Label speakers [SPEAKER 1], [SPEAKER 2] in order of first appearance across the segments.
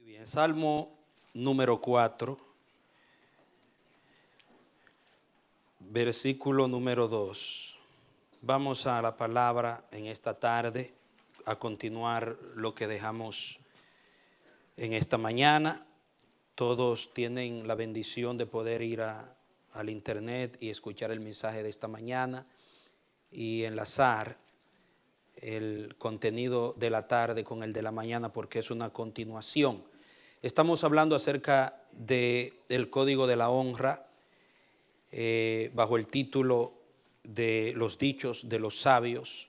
[SPEAKER 1] Bien, Salmo número 4, versículo número 2. Vamos a la palabra en esta tarde, a continuar lo que dejamos en esta mañana. Todos tienen la bendición de poder ir al internet y escuchar el mensaje de esta mañana y enlazar el contenido de la tarde con el de la mañana, porque es una continuación. Estamos hablando acerca del código de la honra, bajo el título de los dichos de los sabios.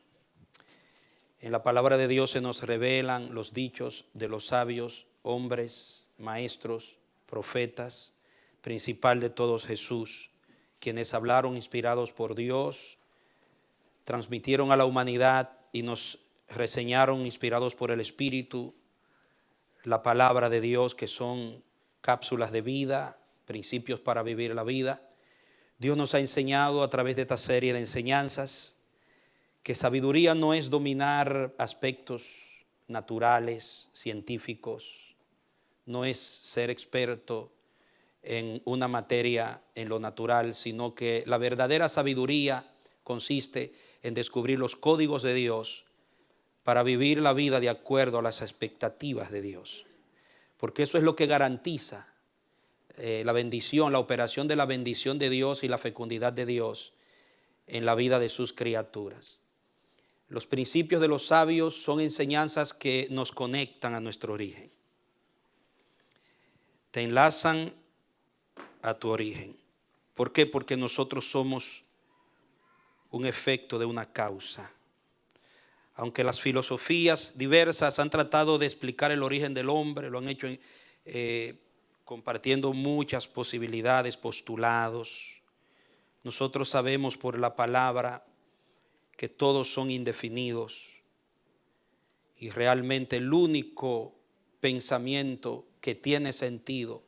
[SPEAKER 1] En la palabra de Dios se nos revelan los dichos de los sabios, hombres, maestros, profetas, principal de todos Jesús, quienes hablaron inspirados por Dios, transmitieron a la humanidad y nos reseñaron inspirados por el Espíritu la palabra de Dios, que son cápsulas de vida, principios para vivir la vida. Dios nos ha enseñado a través de esta serie de enseñanzas que sabiduría no es dominar aspectos naturales, científicos, no es ser experto en una materia en lo natural, sino que la verdadera sabiduría consiste en descubrir los códigos de Dios para vivir la vida de acuerdo a las expectativas de Dios. Porque eso es lo que garantiza la bendición, la operación de la bendición de Dios y la fecundidad de Dios en la vida de sus criaturas. Los principios de los sabios son enseñanzas que nos conectan a nuestro origen. Te enlazan a tu origen. ¿Por qué? Porque nosotros somos un efecto de una causa. Aunque las filosofías diversas han tratado de explicar el origen del hombre, lo han hecho compartiendo muchas posibilidades, postulados. Nosotros sabemos por la palabra que todos son indefinidos y realmente el único pensamiento que tiene sentido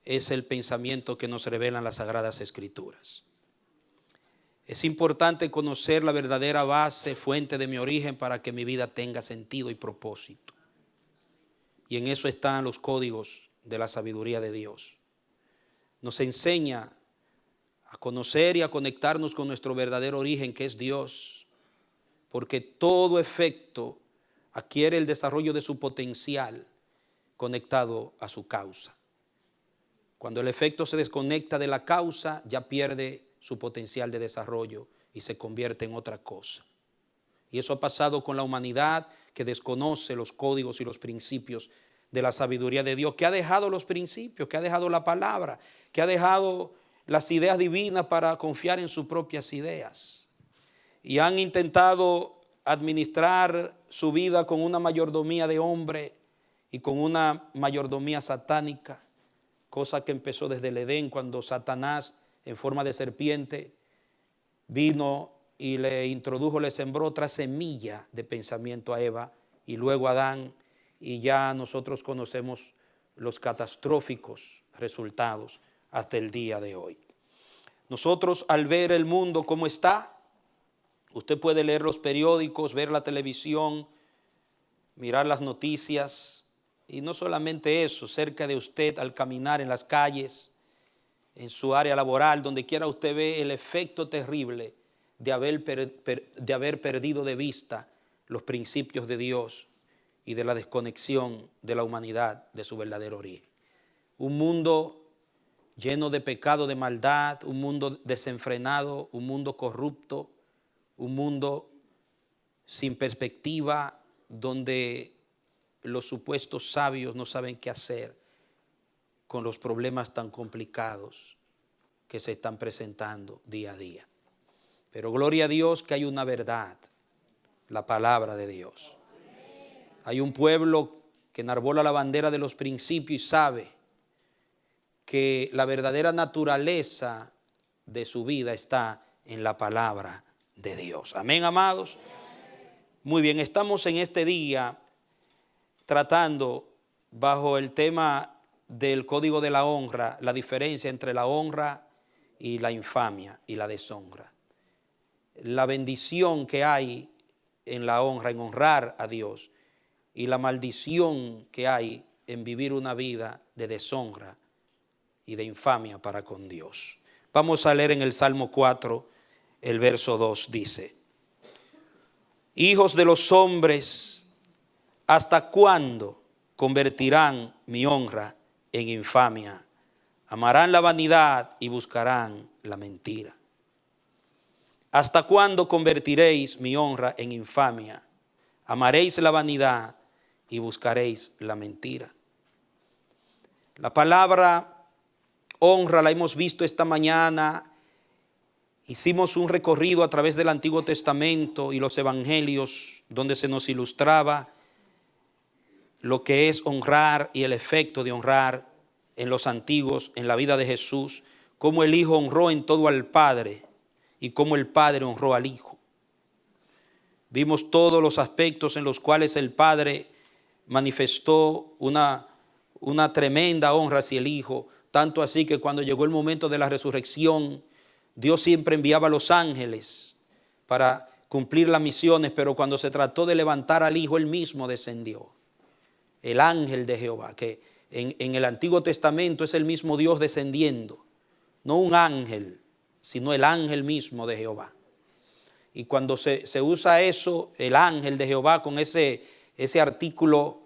[SPEAKER 1] es el pensamiento que nos revelan las Sagradas Escrituras. Es importante conocer la verdadera base, fuente de mi origen, para que mi vida tenga sentido y propósito. Y en eso están los códigos de la sabiduría de Dios. Nos enseña a conocer y a conectarnos con nuestro verdadero origen, que es Dios, porque todo efecto adquiere el desarrollo de su potencial conectado a su causa. Cuando el efecto se desconecta de la causa, ya pierde su potencial de desarrollo y se convierte en otra cosa. Y eso ha pasado con la humanidad, que desconoce los códigos y los principios de la sabiduría de Dios, que ha dejado los principios, que ha dejado la palabra, que ha dejado las ideas divinas para confiar en sus propias ideas. Y han intentado administrar su vida con una mayordomía de hombre y con una mayordomía satánica, cosa que empezó desde el Edén, cuando Satanás, en forma de serpiente, vino y le introdujo, le sembró otra semilla de pensamiento a Eva y luego a Adán, y ya nosotros conocemos los catastróficos resultados hasta el día de hoy. Nosotros, al ver el mundo como está, usted puede leer los periódicos, ver la televisión, mirar las noticias, y no solamente eso, cerca de usted al caminar en las calles, en su área laboral, donde quiera usted ve el efecto terrible de haber perdido de vista los principios de Dios y de la desconexión de la humanidad de su verdadero origen. Un mundo lleno de pecado, de maldad, un mundo desenfrenado, un mundo corrupto, un mundo sin perspectiva, donde los supuestos sabios no saben qué hacer con los problemas tan complicados que se están presentando día a día. Pero gloria a Dios que hay una verdad, la palabra de Dios. Hay un pueblo que enarbola la bandera de los principios y sabe que la verdadera naturaleza de su vida está en la palabra de Dios. Amén, amados. Muy bien, estamos en este día tratando bajo el tema del código de la honra, la diferencia entre la honra y la infamia y la deshonra. La bendición que hay en la honra, en honrar a Dios, y la maldición que hay en vivir una vida de deshonra y de infamia para con Dios. Vamos a leer en el Salmo 4, el verso 2 dice: hijos de los hombres, ¿hasta cuándo convertirán mi honra en infamia? Amarán la vanidad y buscarán la mentira. ¿Hasta cuándo convertiréis mi honra en infamia? Amaréis la vanidad y buscaréis la mentira. La palabra honra la hemos visto esta mañana. Hicimos un recorrido a través del Antiguo Testamento y los Evangelios donde se nos ilustraba lo que es honrar y el efecto de honrar en los antiguos, en la vida de Jesús, cómo el Hijo honró en todo al Padre y cómo el Padre honró al Hijo. Vimos todos los aspectos en los cuales el Padre manifestó una tremenda honra hacia el Hijo, tanto así que cuando llegó el momento de la resurrección, Dios siempre enviaba a los ángeles para cumplir las misiones, pero cuando se trató de levantar al Hijo, Él mismo descendió. El ángel de Jehová, que en el Antiguo Testamento es el mismo Dios descendiendo, no un ángel, sino el ángel mismo de Jehová. Y cuando se usa eso, el ángel de Jehová, con ese artículo,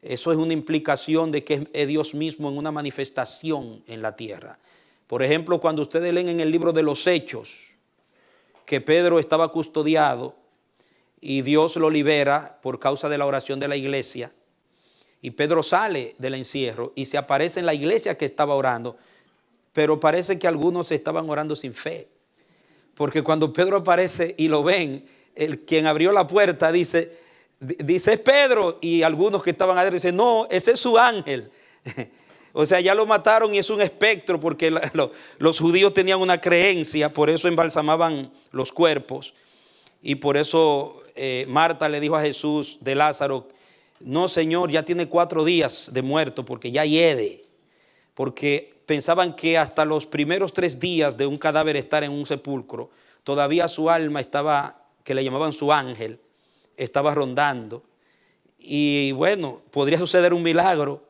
[SPEAKER 1] eso es una implicación de que es Dios mismo en una manifestación en la tierra. Por ejemplo, cuando ustedes leen en el libro de los Hechos que Pedro estaba custodiado y Dios lo libera por causa de la oración de la iglesia, y Pedro sale del encierro y se aparece en la iglesia que estaba orando, pero parece que algunos estaban orando sin fe, porque cuando Pedro aparece y lo ven, quien abrió la puerta dice es Pedro, y algunos que estaban adentro dicen no, ese es su ángel. O sea, ya lo mataron y es un espectro, porque los judíos tenían una creencia, por eso embalsamaban los cuerpos. Y por eso Marta le dijo a Jesús de Lázaro: no, Señor, ya tiene 4 días de muerto, porque ya hiede. Porque pensaban que hasta los primeros 3 días de un cadáver estar en un sepulcro, todavía su alma estaba, que le llamaban su ángel, estaba rondando. Y bueno, podría suceder un milagro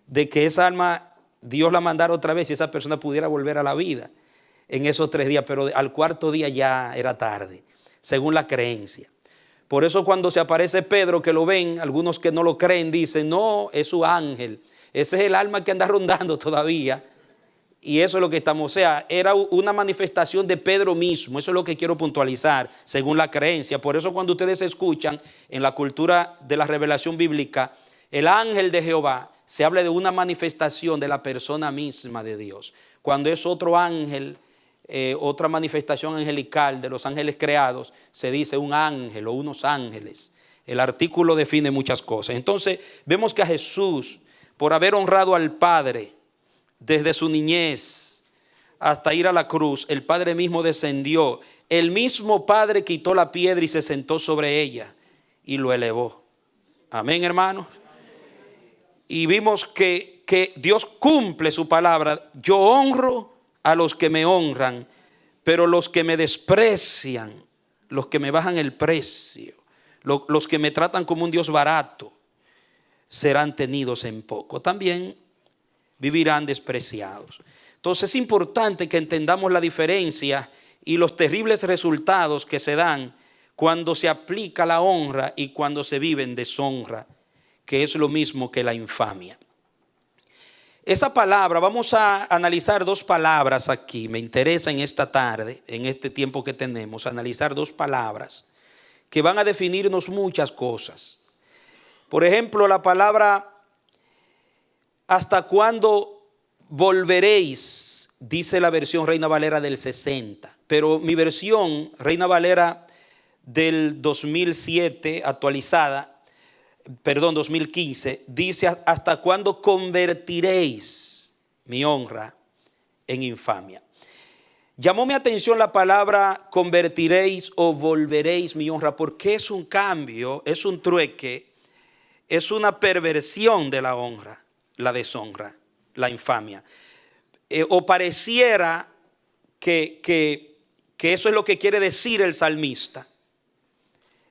[SPEAKER 1] de que esa alma Dios la mandara otra vez y esa persona pudiera volver a la vida en esos 3 días, pero al 4.º día ya era tarde, según la creencia. Por eso cuando se aparece Pedro, que lo ven, algunos que no lo creen dicen no, es su ángel, ese es el alma que anda rondando todavía. Y eso es lo que estamos, o sea, era una manifestación de Pedro mismo. Eso es lo que quiero puntualizar, según la creencia. Por eso cuando ustedes escuchan en la cultura de la revelación bíblica, el ángel de Jehová, se habla de una manifestación de la persona misma de Dios. Cuando es otro ángel, otra manifestación angelical de los ángeles creados, se dice un ángel o unos ángeles. El artículo define muchas cosas. Entonces vemos que a Jesús, por haber honrado al Padre desde su niñez hasta ir a la cruz, el Padre mismo descendió. El mismo Padre quitó la piedra y se sentó sobre ella y lo elevó. Amén, hermanos. Y vimos que Dios cumple su palabra. Yo honro a los que me honran, pero los que me desprecian, los que me bajan el precio, los que me tratan como un Dios barato, serán tenidos en poco. También vivirán despreciados. Entonces es importante que entendamos la diferencia y los terribles resultados que se dan cuando se aplica la honra y cuando se vive en deshonra, que es lo mismo que la infamia. Esa palabra, vamos a analizar 2 palabras aquí. Me interesa en esta tarde, en este tiempo que tenemos, analizar 2 palabras que van a definirnos muchas cosas. Por ejemplo, la palabra ¿hasta cuándo volveréis? Dice la versión Reina Valera del 60, pero mi versión Reina Valera del 2007 actualizada, 2015, dice ¿hasta cuándo convertiréis mi honra en infamia? Llamó mi atención la palabra convertiréis o volveréis mi honra, porque es un cambio, es un trueque, es una perversión de la honra, la deshonra, la infamia. O pareciera que eso es lo que quiere decir el salmista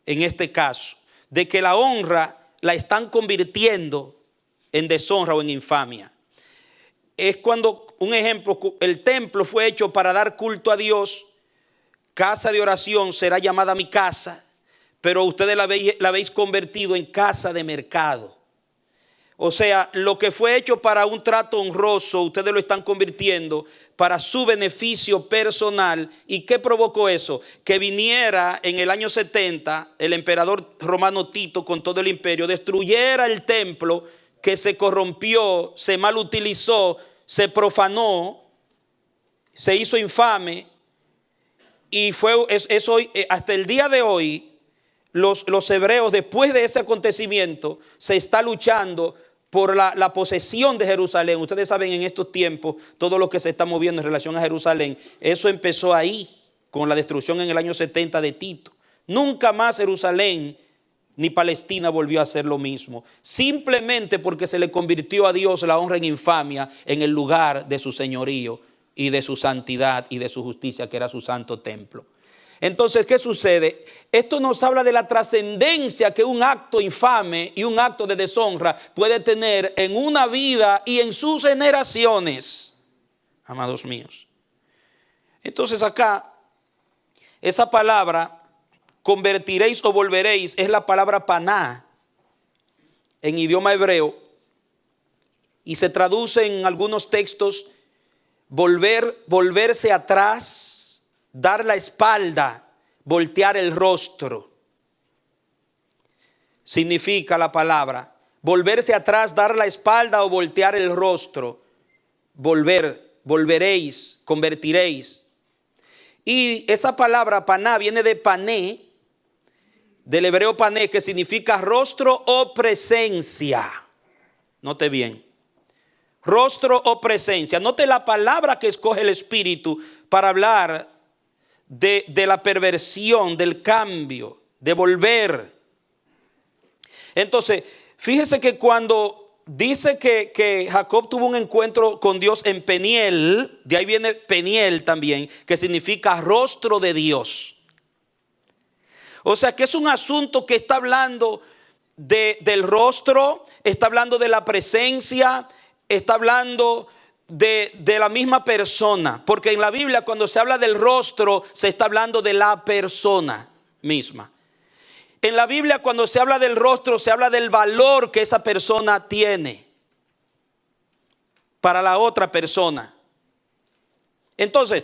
[SPEAKER 1] en este caso, de que la honra la están convirtiendo en deshonra o en infamia. Es cuando, un ejemplo, el templo fue hecho para dar culto a Dios. Casa de oración será llamada mi casa, pero ustedes la habéis convertido en casa de mercado. O sea, lo que fue hecho para un trato honroso, ustedes lo están convirtiendo para su beneficio personal. ¿Y qué provocó eso? Que viniera en el año 70 el emperador romano Tito con todo el imperio, destruyera el templo, que se corrompió, se mal utilizó, se profanó, se hizo infame. Y fue eso, hasta el día de hoy, los hebreos, después de ese acontecimiento, se está luchando por la posesión de Jerusalén. Ustedes saben, en estos tiempos, todo lo que se está moviendo en relación a Jerusalén, eso empezó ahí, con la destrucción en el año 70 de Tito. Nunca más Jerusalén ni Palestina volvió a hacer lo mismo, simplemente porque se le convirtió a Dios la honra en infamia en el lugar de su señorío y de su santidad y de su justicia, que era su santo templo. Entonces, ¿qué sucede? Esto nos habla de la trascendencia que un acto infame y un acto de deshonra puede tener en una vida y en sus generaciones, amados míos. Entonces acá, esa palabra, convertiréis o volveréis, es la palabra paná en idioma hebreo, y se traduce en algunos textos volverse atrás, dar la espalda, voltear el rostro. Significa la palabra volverse atrás, dar la espalda o voltear el rostro. Volveréis, convertiréis. Y esa palabra paná viene de pané, del hebreo pané, que significa rostro o presencia. Note bien. Rostro o presencia. Note la palabra que escoge el Espíritu para hablar de la perversión, del cambio, de volver. Entonces, fíjese que cuando dice que Jacob tuvo un encuentro con Dios en Peniel, de ahí viene Peniel también, que significa rostro de Dios. O sea que es un asunto que está hablando del rostro, está hablando de la presencia, está hablando de la misma persona. Porque en la Biblia, cuando se habla del rostro, se está hablando de la persona misma. En la Biblia, cuando se habla del rostro, se habla del valor que esa persona tiene para la otra persona. Entonces,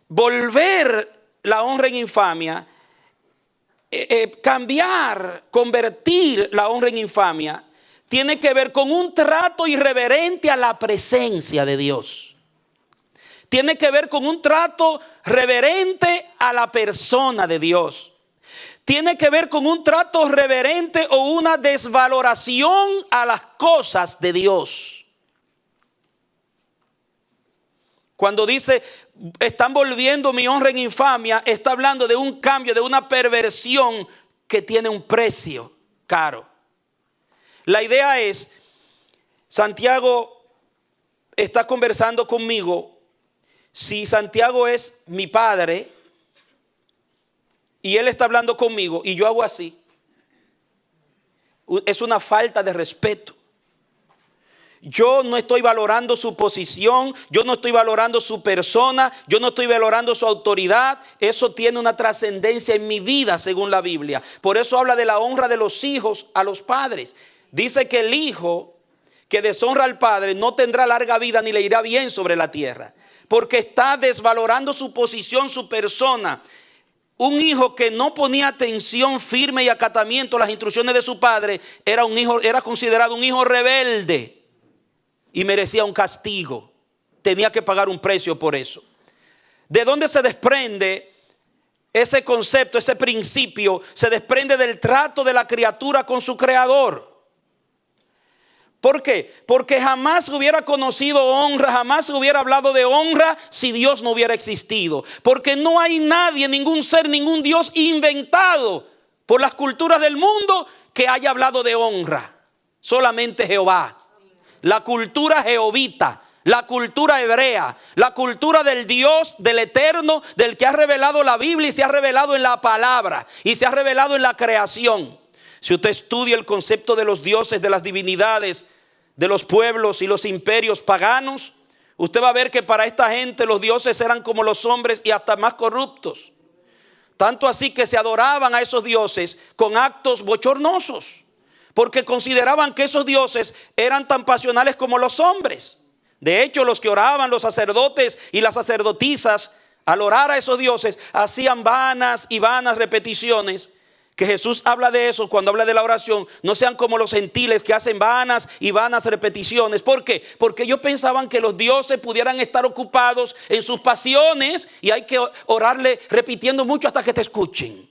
[SPEAKER 1] volver la honra en infamia, cambiar, convertir la honra en infamia, tiene que ver con un trato irreverente a la presencia de Dios. Tiene que ver con un trato reverente a la persona de Dios. Tiene que ver con un trato reverente o una desvaloración a las cosas de Dios. Cuando dice, están volviendo mi honra en infamia, está hablando de un cambio, de una perversión que tiene un precio caro. La idea es, Santiago está conversando conmigo. Si Santiago es mi padre y él está hablando conmigo y yo hago así, es una falta de respeto. Yo no estoy valorando su posición, yo no estoy valorando su persona, yo no estoy valorando su autoridad. Eso tiene una trascendencia en mi vida según la Biblia. Por eso habla de la honra de los hijos a los padres. Dice que el hijo que deshonra al padre no tendrá larga vida ni le irá bien sobre la tierra, porque está desvalorando su posición, su persona. Un hijo que no ponía atención firme y acatamiento a las instrucciones de su padre era considerado un hijo rebelde y merecía un castigo. Tenía que pagar un precio por eso. ¿De dónde se desprende ese concepto, ese principio? Se desprende del trato de la criatura con su creador. ¿Por qué? Porque jamás hubiera conocido honra, jamás hubiera hablado de honra si Dios no hubiera existido. Porque no hay nadie, ningún ser, ningún Dios inventado por las culturas del mundo que haya hablado de honra. Solamente Jehová. La cultura jehovita, la cultura hebrea, la cultura del Dios, del eterno, del que ha revelado la Biblia y se ha revelado en la palabra y se ha revelado en la creación. Si usted estudia el concepto de los dioses, de las divinidades, de los pueblos y los imperios paganos, usted va a ver que para esta gente los dioses eran como los hombres y hasta más corruptos. Tanto así que se adoraban a esos dioses con actos bochornosos, porque consideraban que esos dioses eran tan pasionales como los hombres. De hecho, los que oraban, los sacerdotes y las sacerdotisas, al orar a esos dioses, hacían vanas y vanas repeticiones. Que Jesús habla de eso cuando habla de la oración. No sean como los gentiles que hacen vanas y vanas repeticiones. ¿Por qué? Porque ellos pensaban que los dioses pudieran estar ocupados en sus pasiones y hay que orarle repitiendo mucho hasta que te escuchen.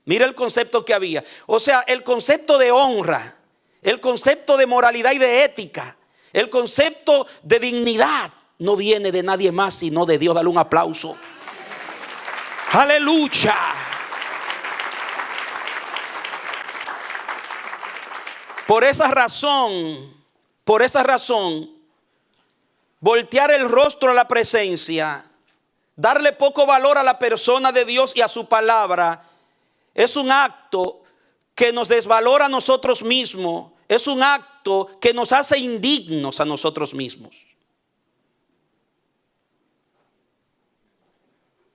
[SPEAKER 1] Mira el concepto que había. O sea, el concepto de honra, el concepto de moralidad y de ética, el concepto de dignidad no viene de nadie más sino de Dios. Dale un aplauso. Aleluya. Por esa razón, voltear el rostro a la presencia, darle poco valor a la persona de Dios y a su palabra, es un acto que nos desvalora a nosotros mismos, es un acto que nos hace indignos a nosotros mismos.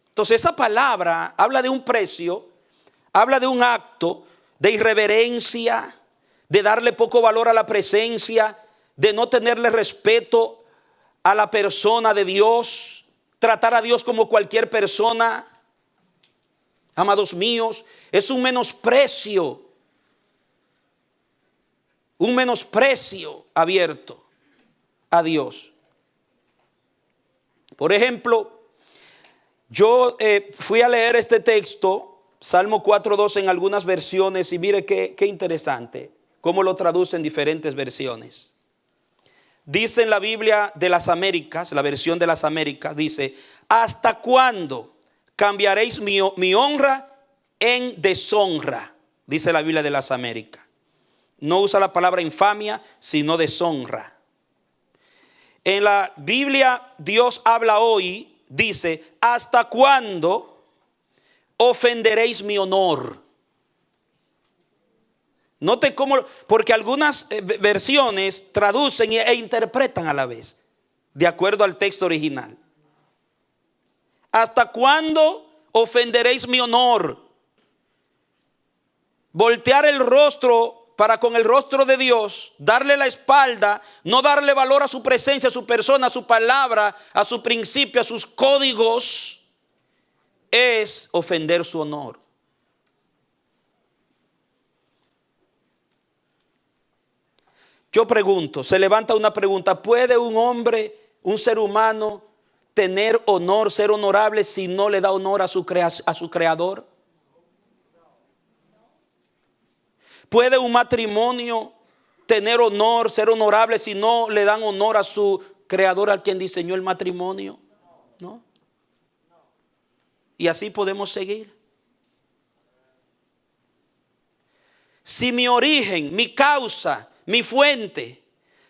[SPEAKER 1] Entonces esa palabra habla de un precio, habla de un acto de irreverencia, de darle poco valor a la presencia, de no tenerle respeto a la persona de Dios, tratar a Dios como cualquier persona. Amados míos, es un menosprecio abierto a Dios. Por ejemplo, yo fui a leer este texto, Salmo 4:2 en algunas versiones, y mire qué interesante cómo lo traducen diferentes versiones. Dice en la Biblia de las Américas, la versión de las Américas, dice: ¿hasta cuándo cambiaréis mi honra en deshonra? Dice la Biblia de las Américas. No usa la palabra infamia, sino deshonra. En la Biblia Dios habla hoy, dice: ¿hasta cuándo ofenderéis mi honor? Note cómo, porque algunas versiones traducen e interpretan a la vez, de acuerdo al texto original. ¿Hasta cuándo ofenderéis mi honor? Voltear el rostro para con el rostro de Dios, darle la espalda, no darle valor a su presencia, a su persona, a su palabra, a su principio, a sus códigos, es ofender su honor. Yo pregunto, se levanta una pregunta: ¿puede un hombre, un ser humano, tener honor, ser honorable si no le da honor a su creador? ¿Puede un matrimonio tener honor, ser honorable si no le dan honor a su creador, al quien diseñó el matrimonio? ¿No? Y así podemos seguir. Si mi origen, mi causa, mi fuente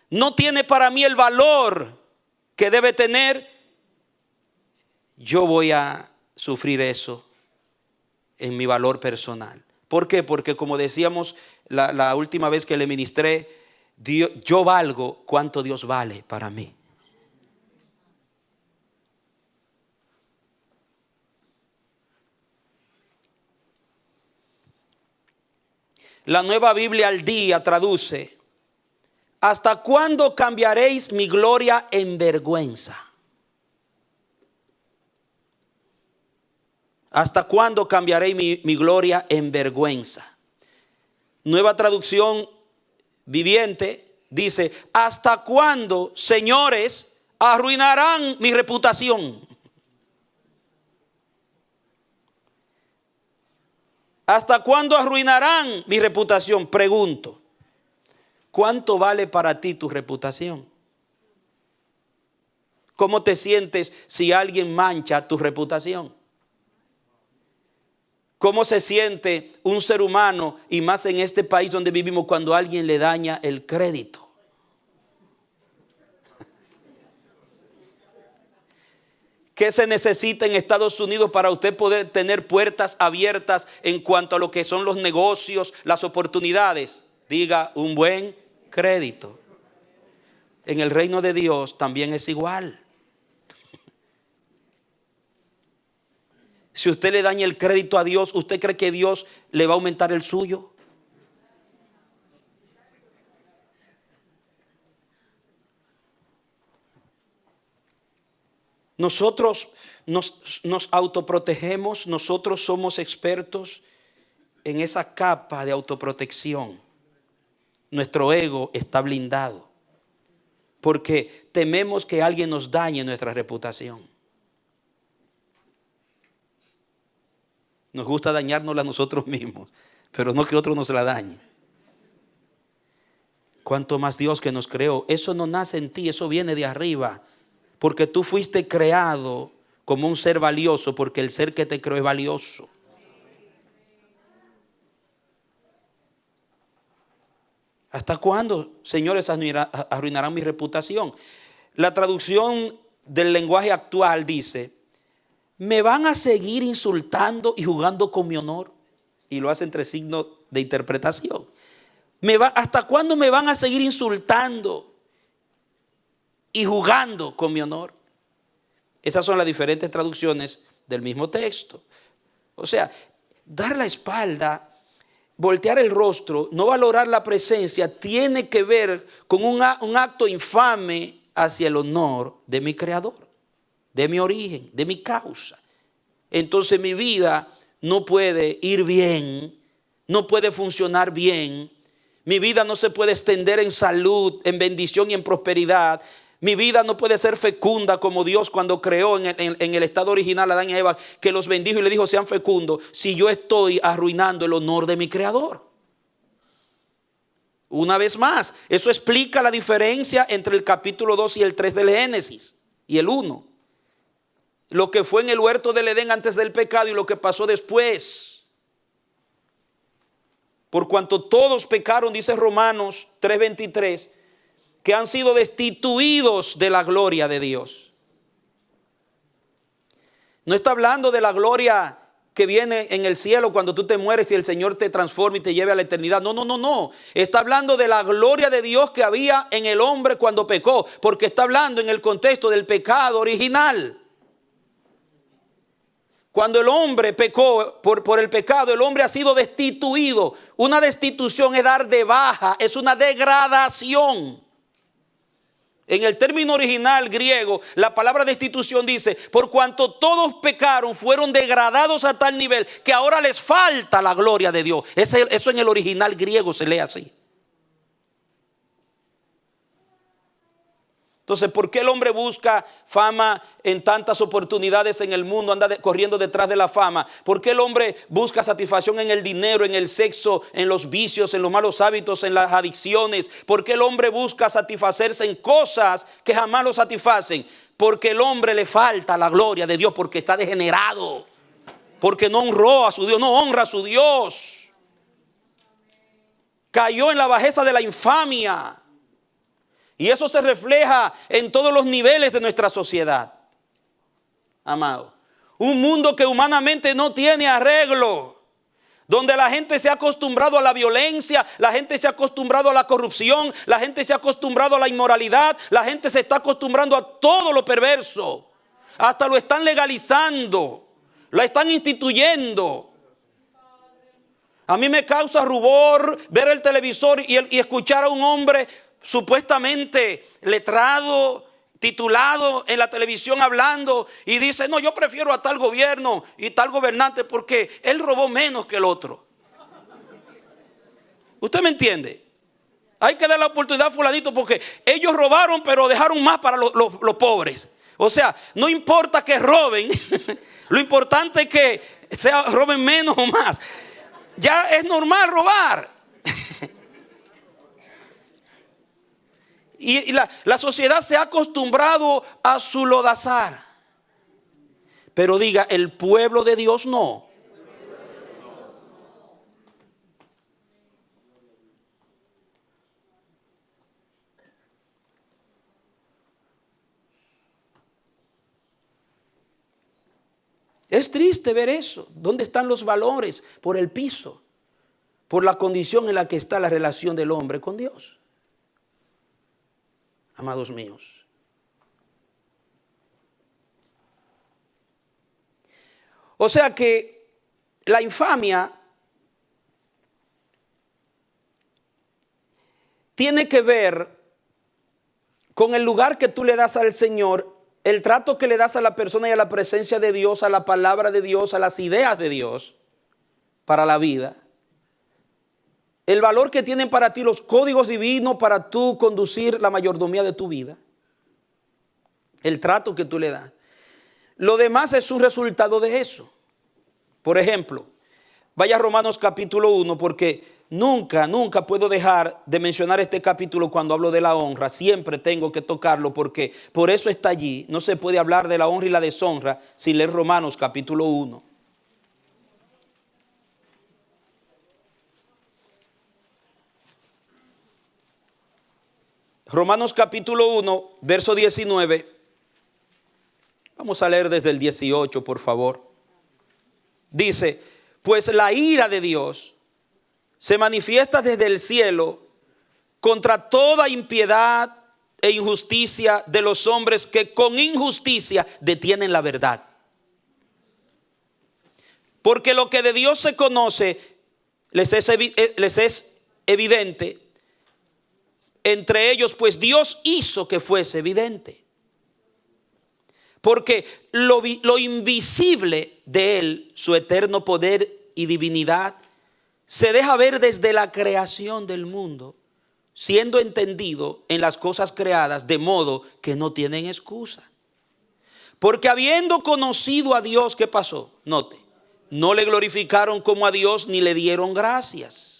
[SPEAKER 1] no tiene para mí el valor que debe tener, yo voy a sufrir eso en mi valor personal. ¿Por qué? Porque como decíamos la última vez que le ministré, yo valgo cuanto Dios vale para mí. La Nueva Biblia al Día traduce: ¿hasta cuándo cambiaréis mi gloria en vergüenza? ¿Hasta cuándo cambiaré mi gloria en vergüenza? Nueva traducción viviente dice: ¿hasta cuándo, señores, arruinarán mi reputación? ¿Hasta cuándo arruinarán mi reputación? Pregunto, ¿cuánto vale para ti tu reputación? ¿Cómo te sientes si alguien mancha tu reputación? ¿Cómo se siente un ser humano, y más en este país donde vivimos, cuando alguien le daña el crédito? ¿Qué se necesita en Estados Unidos para usted poder tener puertas abiertas en cuanto a lo que son los negocios, las oportunidades? Diga, un buen crédito. En el reino de Dios también es igual. Si usted le daña el crédito a Dios, ¿usted cree que Dios le va a aumentar el suyo? Nosotros nos autoprotegemos, nosotros somos expertos en esa capa de autoprotección. Nuestro ego está blindado porque tememos que alguien nos dañe nuestra reputación. Nos gusta dañárnosla a nosotros mismos, pero no que otro nos la dañe. Cuanto más Dios que nos creó, eso no nace en ti, eso viene de arriba. Porque tú fuiste creado como un ser valioso, porque el ser que te creó es valioso. ¿Hasta cuándo, señores, arruinarán mi reputación? La traducción del lenguaje actual dice: me van a seguir insultando y jugando con mi honor. Y lo hace entre signos de interpretación. ¿Hasta cuándo me van a seguir insultando y jugando con mi honor? Esas son las diferentes traducciones del mismo texto. O sea, dar la espalda, voltear el rostro, no valorar la presencia, tiene que ver con un acto infame hacia el honor de mi creador, de mi origen, de mi causa. Entonces mi vida no puede ir bien, no puede funcionar bien. Mi vida no se puede extender en salud, en bendición y en prosperidad. Mi vida no puede ser fecunda como Dios cuando creó en el estado original a Adán y a Eva, que los bendijo y le dijo sean fecundos, si yo estoy arruinando el honor de mi creador. Una vez más, eso explica la diferencia entre el capítulo 2 y el 3 del Génesis y el 1. Lo que fue en el huerto del Edén antes del pecado y lo que pasó después. Por cuanto todos pecaron, dice Romanos 3:23, que han sido destituidos de la gloria de Dios. No está hablando de la gloria que viene en el cielo cuando tú te mueres y el Señor te transforma y te lleve a la eternidad. No. Está hablando de la gloria de Dios que había en el hombre cuando pecó, porque está hablando en el contexto del pecado original. Cuando el hombre pecó por el pecado, el hombre ha sido destituido. Una destitución es dar de baja, es una degradación. En el término original griego, la palabra destitución dice: por cuanto todos pecaron, fueron degradados a tal nivel que ahora les falta la gloria de Dios. Eso en el original griego se lee así. Entonces, ¿por qué el hombre busca fama en tantas oportunidades en el mundo? Anda corriendo detrás de la fama. ¿Por qué el hombre busca satisfacción en el dinero, en el sexo, en los vicios, en los malos hábitos, en las adicciones? ¿Por qué el hombre busca satisfacerse en cosas que jamás lo satisfacen? Porque el hombre le falta la gloria de Dios, porque está degenerado, porque no honró a su Dios, no honra a su Dios. Cayó en la bajeza de la infamia. Y eso se refleja en todos los niveles de nuestra sociedad, amado. Un mundo que humanamente no tiene arreglo, donde la gente se ha acostumbrado a la violencia, la gente se ha acostumbrado a la corrupción, la gente se ha acostumbrado a la inmoralidad, la gente se está acostumbrando a todo lo perverso. Hasta lo están legalizando, lo están instituyendo. A mí me causa rubor ver el televisor y escuchar a un hombre supuestamente letrado, titulado en la televisión hablando y dice: no, yo prefiero a tal gobierno y tal gobernante porque él robó menos que el otro. ¿Usted me entiende? Hay que dar la oportunidad a fulanito porque ellos robaron pero dejaron más para los pobres. O sea, no importa que roben, lo importante es que roben menos o más. Ya es normal robar. Y la sociedad se ha acostumbrado a su lodazar. Pero diga, el pueblo de Dios no. Es triste ver eso. ¿Dónde están los valores? Por el piso, por la condición en la que está la relación del hombre con Dios. Amados míos, o sea que la infamia tiene que ver con el lugar que tú le das al Señor, el trato que le das a la persona y a la presencia de Dios, a la palabra de Dios, a las ideas de Dios para la vida. El valor que tienen para ti los códigos divinos para tú conducir la mayordomía de tu vida. El trato que tú le das. Lo demás es un resultado de eso. Por ejemplo, vaya a Romanos capítulo 1, porque nunca puedo dejar de mencionar este capítulo cuando hablo de la honra. Siempre tengo que tocarlo porque por eso está allí. No se puede hablar de la honra y la deshonra sin leer Romanos capítulo 1. Romanos capítulo 1, verso 19. Vamos a leer desde el 18, por favor. Dice, pues la ira de Dios se manifiesta desde el cielo contra toda impiedad e injusticia de los hombres que con injusticia detienen la verdad. Porque lo que de Dios se conoce les es evidente. Entre ellos, pues Dios hizo que fuese evidente. Porque lo invisible de Él, su eterno poder y divinidad, se deja ver desde la creación del mundo, siendo entendido en las cosas creadas, de modo que no tienen excusa. Porque habiendo conocido a Dios, ¿qué pasó? Note, no le glorificaron como a Dios ni le dieron gracias.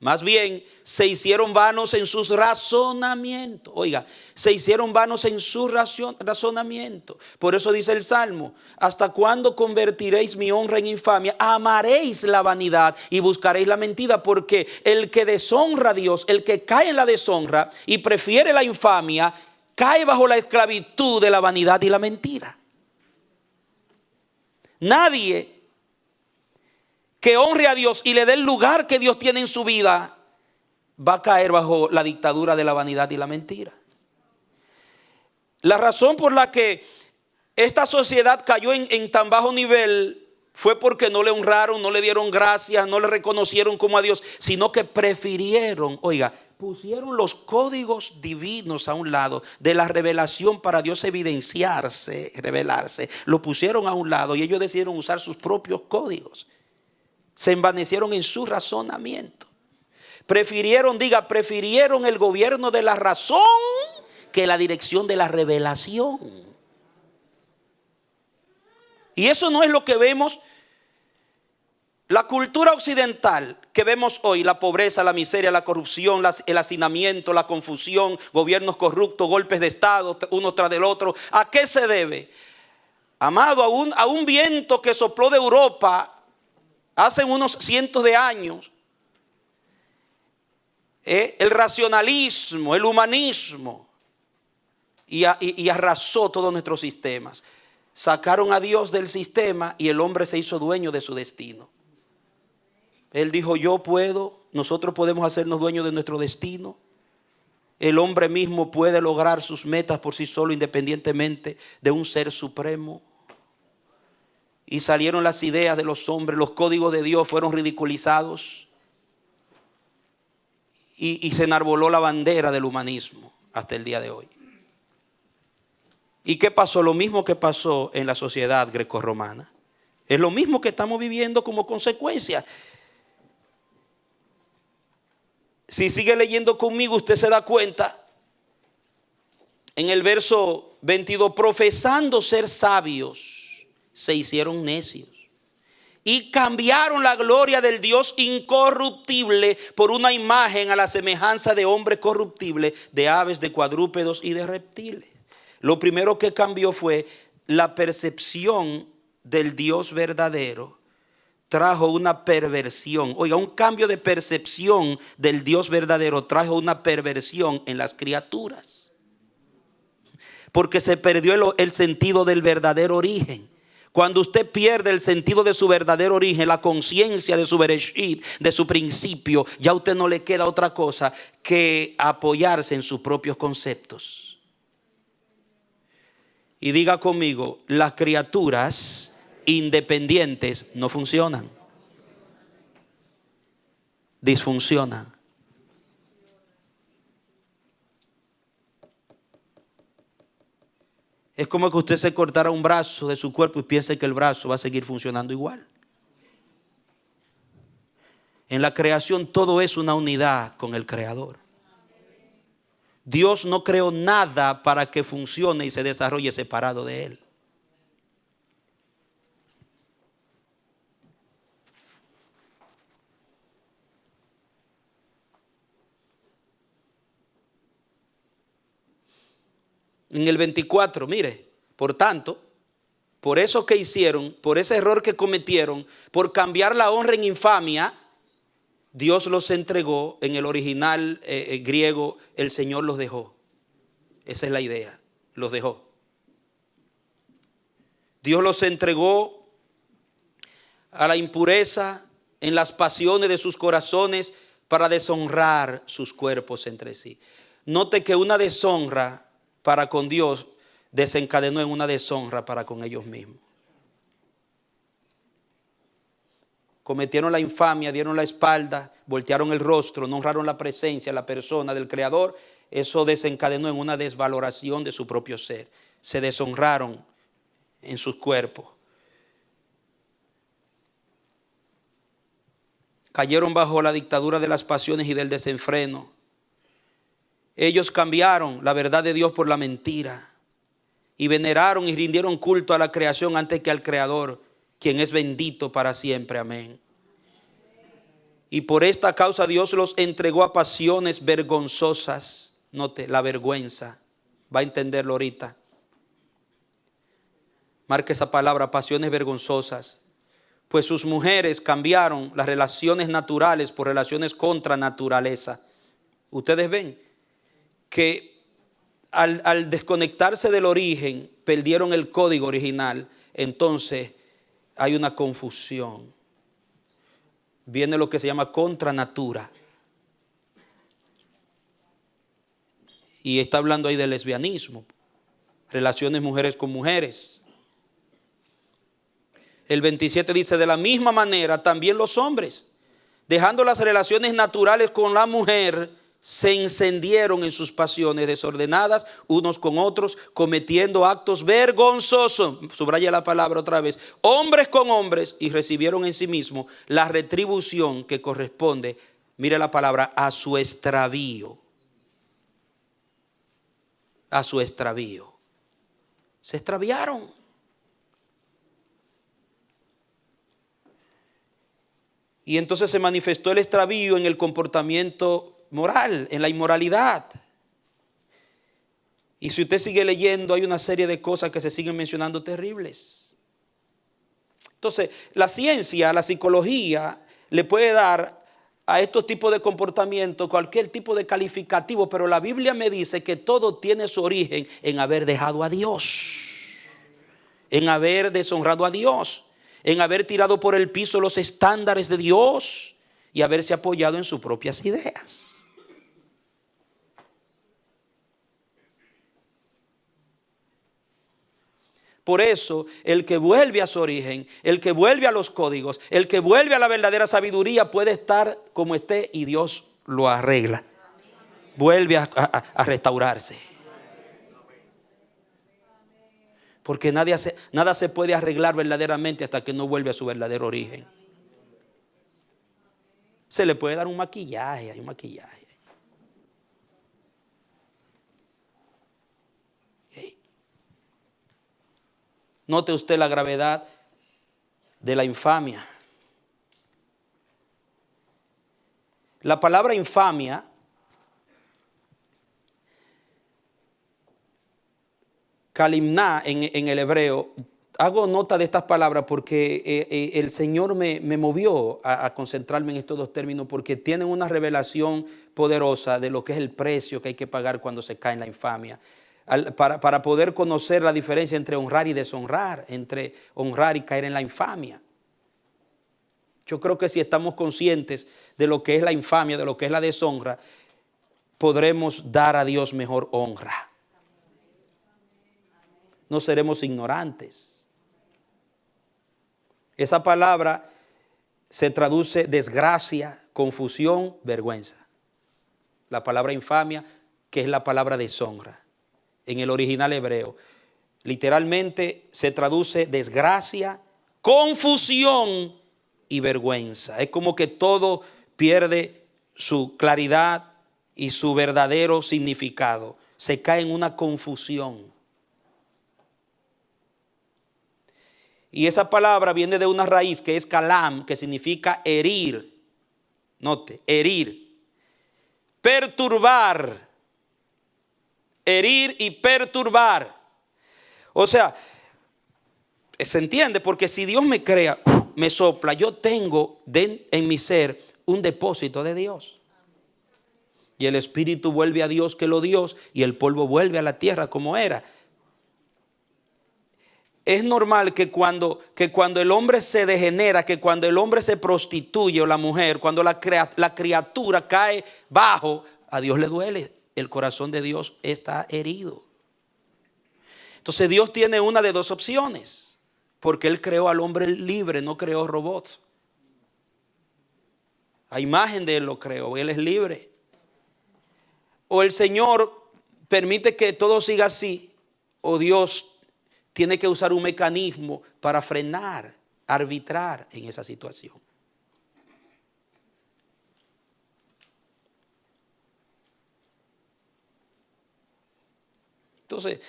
[SPEAKER 1] Más bien, se hicieron vanos en sus razonamientos. Oiga, se hicieron vanos en su razonamiento. Por eso dice el Salmo, ¿hasta cuándo convertiréis mi honra en infamia? Amaréis la vanidad y buscaréis la mentira. Porque el que deshonra a Dios, el que cae en la deshonra y prefiere la infamia, cae bajo la esclavitud de la vanidad y la mentira. Nadie que honre a Dios y le dé el lugar que Dios tiene en su vida, va a caer bajo la dictadura de la vanidad y la mentira. La razón por la que esta sociedad cayó en tan bajo nivel fue porque no le honraron, no le dieron gracias, no le reconocieron como a Dios, sino que prefirieron, oiga, pusieron los códigos divinos a un lado de la revelación para Dios evidenciarse, revelarse. Lo pusieron a un lado y ellos decidieron usar sus propios códigos. Se envanecieron en su razonamiento. Prefirieron el gobierno de la razón que la dirección de la revelación. Y eso no es lo que vemos. La cultura occidental que vemos hoy, la pobreza, la miseria, la corrupción, el hacinamiento, la confusión, gobiernos corruptos, golpes de estado uno tras del otro. ¿A qué se debe? Amado, a un viento que sopló de Europa hace unos cientos de años. El racionalismo, el humanismo, y arrasó todos nuestros sistemas. Sacaron a Dios del sistema y el hombre se hizo dueño de su destino. Él dijo, yo puedo, nosotros podemos hacernos dueños de nuestro destino. El hombre mismo puede lograr sus metas por sí solo, independientemente de un ser supremo. Y salieron las ideas de los hombres, los códigos de Dios fueron ridiculizados. Y se enarboló la bandera del humanismo hasta el día de hoy. ¿Y qué pasó? Lo mismo que pasó en la sociedad grecorromana. Es lo mismo que estamos viviendo como consecuencia. Si sigue leyendo conmigo, usted se da cuenta. En el verso 22, profesando ser sabios, se hicieron necios y cambiaron la gloria del Dios incorruptible por una imagen a la semejanza de hombre corruptible, de aves, de cuadrúpedos y de reptiles. Lo primero que cambió fue la percepción del Dios verdadero. Trajo una perversión. Oiga, un cambio de percepción del Dios verdadero trajo una perversión en las criaturas. Porque se perdió el sentido del verdadero origen. Cuando usted pierde el sentido de su verdadero origen, la conciencia de su bereshit, de su principio, ya a usted no le queda otra cosa que apoyarse en sus propios conceptos. Y diga conmigo, las criaturas independientes no funcionan, disfuncionan. Es como que usted se cortara un brazo de su cuerpo y piense que el brazo va a seguir funcionando igual. En la creación todo es una unidad con el Creador. Dios no creó nada para que funcione y se desarrolle separado de Él. En el 24, mire, por tanto, por eso que hicieron, por ese error que cometieron, por cambiar la honra en infamia, Dios los entregó. En el original griego, el Señor los dejó. Esa es la idea, los dejó. Dios los entregó a la impureza en las pasiones de sus corazones para deshonrar sus cuerpos entre sí. Note que una deshonra para con Dios desencadenó en una deshonra para con ellos mismos. Cometieron la infamia, dieron la espalda, voltearon el rostro, no honraron la presencia, la persona del Creador. Eso desencadenó en una desvaloración de su propio ser. Se deshonraron en sus cuerpos. Cayeron bajo la dictadura de las pasiones y del desenfreno. Ellos cambiaron la verdad de Dios por la mentira y veneraron y rindieron culto a la creación antes que al Creador, quien es bendito para siempre. Amén. Y por esta causa Dios los entregó a pasiones vergonzosas. Note, la vergüenza. Va a entenderlo ahorita. Marque esa palabra, pasiones vergonzosas. Pues sus mujeres cambiaron las relaciones naturales por relaciones contra naturaleza. Ustedes ven que al desconectarse del origen, perdieron el código original. Entonces hay una confusión. Viene lo que se llama contra natura. Y está hablando ahí de lesbianismo, relaciones mujeres con mujeres. El 27 dice, de la misma manera también los hombres, dejando las relaciones naturales con la mujer, se encendieron en sus pasiones desordenadas unos con otros, cometiendo actos vergonzosos. Subraya la palabra otra vez. Hombres con hombres, y recibieron en sí mismos la retribución que corresponde, mire la palabra, a su extravío. A su extravío. Se extraviaron. Y entonces se manifestó el extravío en el comportamiento moral, en la inmoralidad. Y si usted sigue leyendo, hay una serie de cosas que se siguen mencionando terribles. Entonces, la ciencia, la psicología, le puede dar a estos tipos de comportamientos cualquier tipo de calificativo, pero la Biblia me dice que todo tiene su origen en haber dejado a Dios, en haber deshonrado a Dios, en haber tirado por el piso los estándares de Dios y haberse apoyado en sus propias ideas. Por eso, el que vuelve a su origen, el que vuelve a los códigos, el que vuelve a la verdadera sabiduría puede estar como esté y Dios lo arregla. Vuelve a restaurarse. Porque nada se puede arreglar verdaderamente hasta que no vuelve a su verdadero origen. Se le puede dar un maquillaje, hay un maquillaje. Note usted la gravedad de la infamia. La palabra infamia kalimna en el hebreo, hago nota de estas palabras porque el Señor me movió a concentrarme en estos dos términos porque tienen una revelación poderosa de lo que es el precio que hay que pagar cuando se cae en la infamia. para poder conocer la diferencia entre honrar y deshonrar, entre honrar y caer en la infamia. Yo creo que si estamos conscientes de lo que es la infamia, de lo que es la deshonra, podremos dar a Dios mejor honra. No seremos ignorantes. Esa palabra se traduce desgracia, confusión, vergüenza. La palabra infamia, que es la palabra deshonra en el original hebreo, literalmente se traduce desgracia, confusión y vergüenza. Es como que todo pierde su claridad y su verdadero significado. Se cae en una confusión. Y esa palabra viene de una raíz que es kalam, que significa herir. Note, herir. Perturbar. Herir y perturbar. O sea, se entiende, porque si Dios me crea, me sopla, yo tengo en mi ser un depósito de Dios. Y el espíritu vuelve a Dios que lo dio, y el polvo vuelve a la tierra como era. Es normal que cuando el hombre se degenera, que cuando el hombre se prostituye o la mujer, cuando la criatura cae bajo, a Dios le duele. El corazón de Dios está herido. Entonces Dios tiene una de dos opciones, porque Él creó al hombre libre, no creó robots. A imagen de Él lo creó, Él es libre. O el Señor permite que todo siga así, o Dios tiene que usar un mecanismo para frenar, arbitrar en esa situación. Entonces,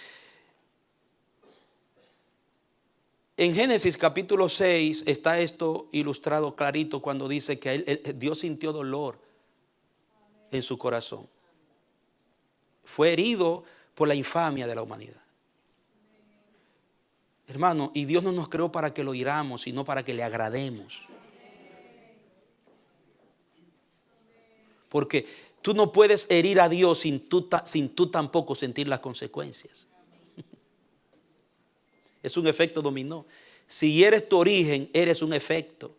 [SPEAKER 1] en Génesis capítulo 6 está esto ilustrado clarito cuando dice que Dios sintió dolor en su corazón. Fue herido por la infamia de la humanidad. Hermano, y Dios no nos creó para que lo hiramos, sino para que le agrademos. Porque tú no puedes herir a Dios sin tú tampoco sentir las consecuencias. Es un efecto dominó. Si eres tu origen, eres un efecto.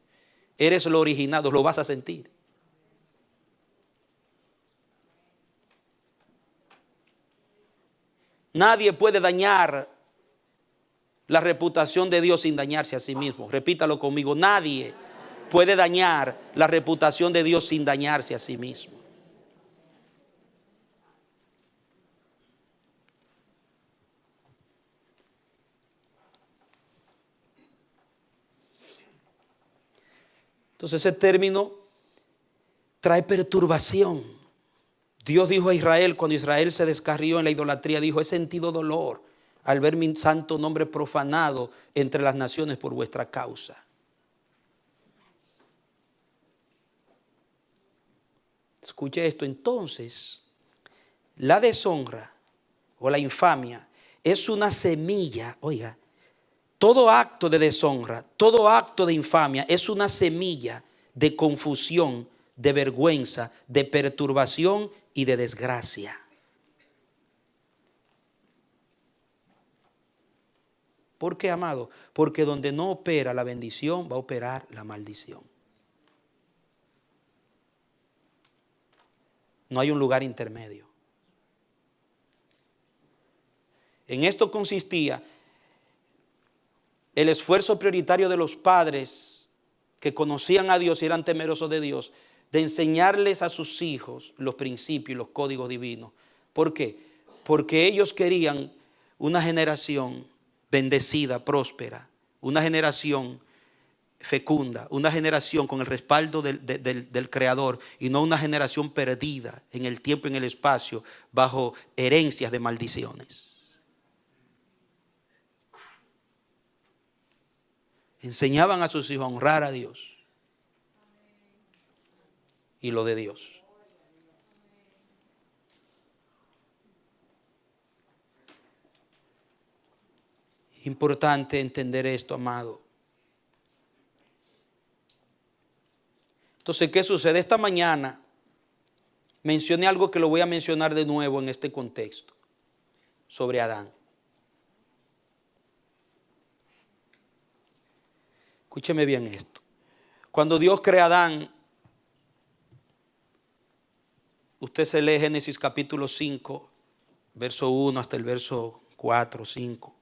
[SPEAKER 1] Eres lo originado, lo vas a sentir. Nadie puede dañar la reputación de Dios sin dañarse a sí mismo. Repítalo conmigo. Nadie puede dañar la reputación de Dios sin dañarse a sí mismo. Entonces ese término trae perturbación. Dios dijo a Israel, cuando Israel se descarrió en la idolatría, dijo: he sentido dolor al ver mi santo nombre profanado entre las naciones por vuestra causa. Escuche esto. Entonces, la deshonra o la infamia es una semilla. Oiga, todo acto de deshonra, todo acto de infamia es una semilla de confusión, de vergüenza, de perturbación y de desgracia. ¿Por qué, amado? Porque donde no opera la bendición, va a operar la maldición. No hay un lugar intermedio. En esto consistía el esfuerzo prioritario de los padres que conocían a Dios y eran temerosos de Dios, de enseñarles a sus hijos los principios y los códigos divinos. ¿Por qué? Porque ellos querían una generación bendecida, próspera, una generación fecunda, una generación con el respaldo del Creador, y no una generación perdida en el tiempo y en el espacio bajo herencias de maldiciones. Enseñaban a sus hijos a honrar a Dios y lo de Dios. Importante entender esto, amado. Entonces, ¿qué sucede? Esta mañana mencioné algo que lo voy a mencionar de nuevo en este contexto. sobre Adán. Escúcheme bien esto. Cuando Dios crea a Adán, usted se lee Génesis capítulo 5, verso 1 hasta el verso 4, 5.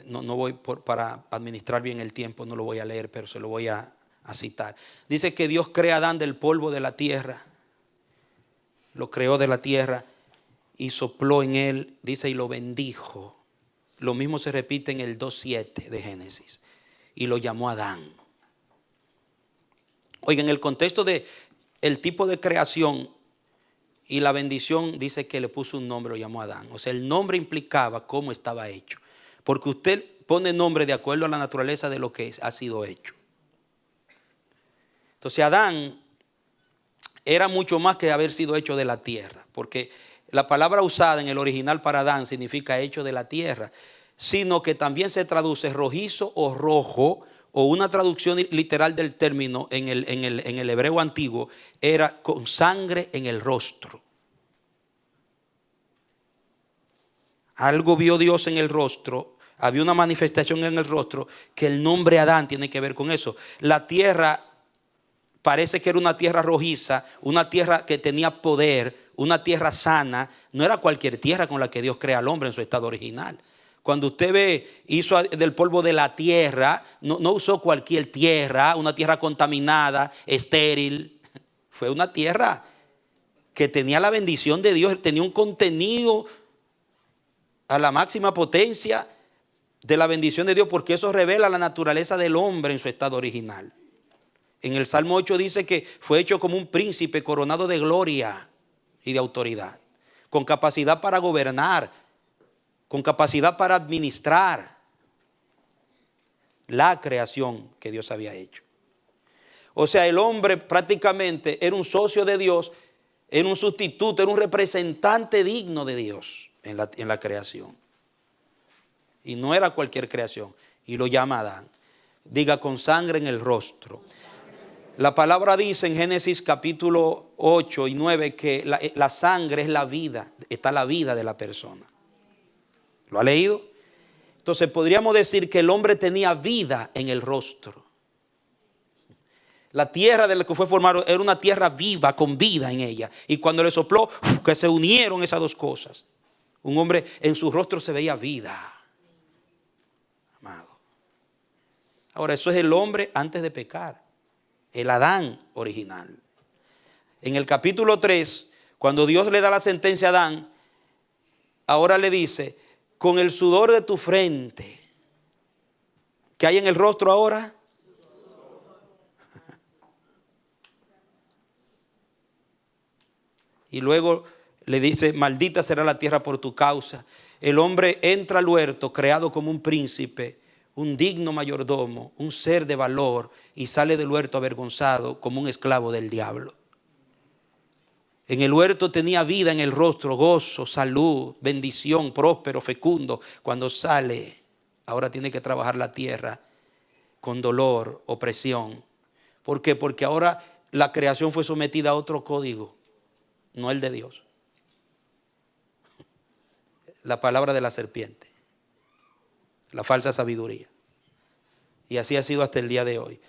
[SPEAKER 1] No voy para administrar bien el tiempo, no lo voy a leer, pero se lo voy a citar. Dice que Dios crea a Adán del polvo de la tierra. Lo creó de la tierra y sopló en él, dice, y lo bendijo. Lo mismo se repite en el 2:7 de Génesis. Y lo llamó Adán. Oiga, en el contexto de el tipo de creación y la bendición, dice que le puso un nombre, lo llamó Adán. O sea, el nombre implicaba cómo estaba hecho. Porque usted pone nombre de acuerdo a la naturaleza de lo que ha sido hecho. Entonces Adán era mucho más que haber sido hecho de la tierra. Porque la palabra usada en el original para Adán significa hecho de la tierra. Sino que también se traduce rojizo o rojo, o una traducción literal del término en el hebreo antiguo era con sangre en el rostro. Algo vio Dios en el rostro, había una manifestación en el rostro que el nombre Adán tiene que ver con eso. La tierra parece que era una tierra rojiza, una tierra que tenía poder, una tierra sana. No era cualquier tierra con la que Dios crea al hombre en su estado original. Cuando usted ve, hizo del polvo de la tierra, no usó cualquier tierra, una tierra contaminada, estéril. Fue una tierra que tenía la bendición de Dios, tenía un contenido a la máxima potencia de la bendición de Dios, porque eso revela la naturaleza del hombre en su estado original. En el Salmo 8 dice que fue hecho como un príncipe coronado de gloria y de autoridad, con capacidad para gobernar, con capacidad para administrar la creación que Dios había hecho. O sea, el hombre prácticamente era un socio de Dios, era un sustituto, era un representante digno de Dios en la creación. Y no era cualquier creación. Y lo llama Adán. Diga, con sangre en el rostro. La palabra dice en Génesis capítulo 8 y 9 que la sangre es la vida, está la vida de la persona. ¿Lo ha leído? Entonces podríamos decir que el hombre tenía vida en el rostro. La tierra de la que fue formado era una tierra viva, con vida en ella. Y cuando le sopló, que se unieron esas dos cosas. Un hombre en su rostro se veía vida. Amado. Ahora, eso es el hombre antes de pecar. El Adán original. En el capítulo 3, cuando Dios le da la sentencia a Adán, ahora le dice, con el sudor de tu frente, ¿qué hay en el rostro ahora? Y luego le dice, maldita será la tierra por tu causa. El hombre entra al huerto creado como un príncipe, un digno mayordomo, un ser de valor, y sale del huerto avergonzado como un esclavo del diablo. En el huerto tenía vida en el rostro, gozo, salud, bendición, próspero, fecundo. Cuando sale, ahora tiene que trabajar la tierra con dolor, opresión. ¿Por qué? Porque ahora la creación fue sometida a otro código, no el de Dios. La palabra de la serpiente, la falsa sabiduría. Y así ha sido hasta el día de hoy.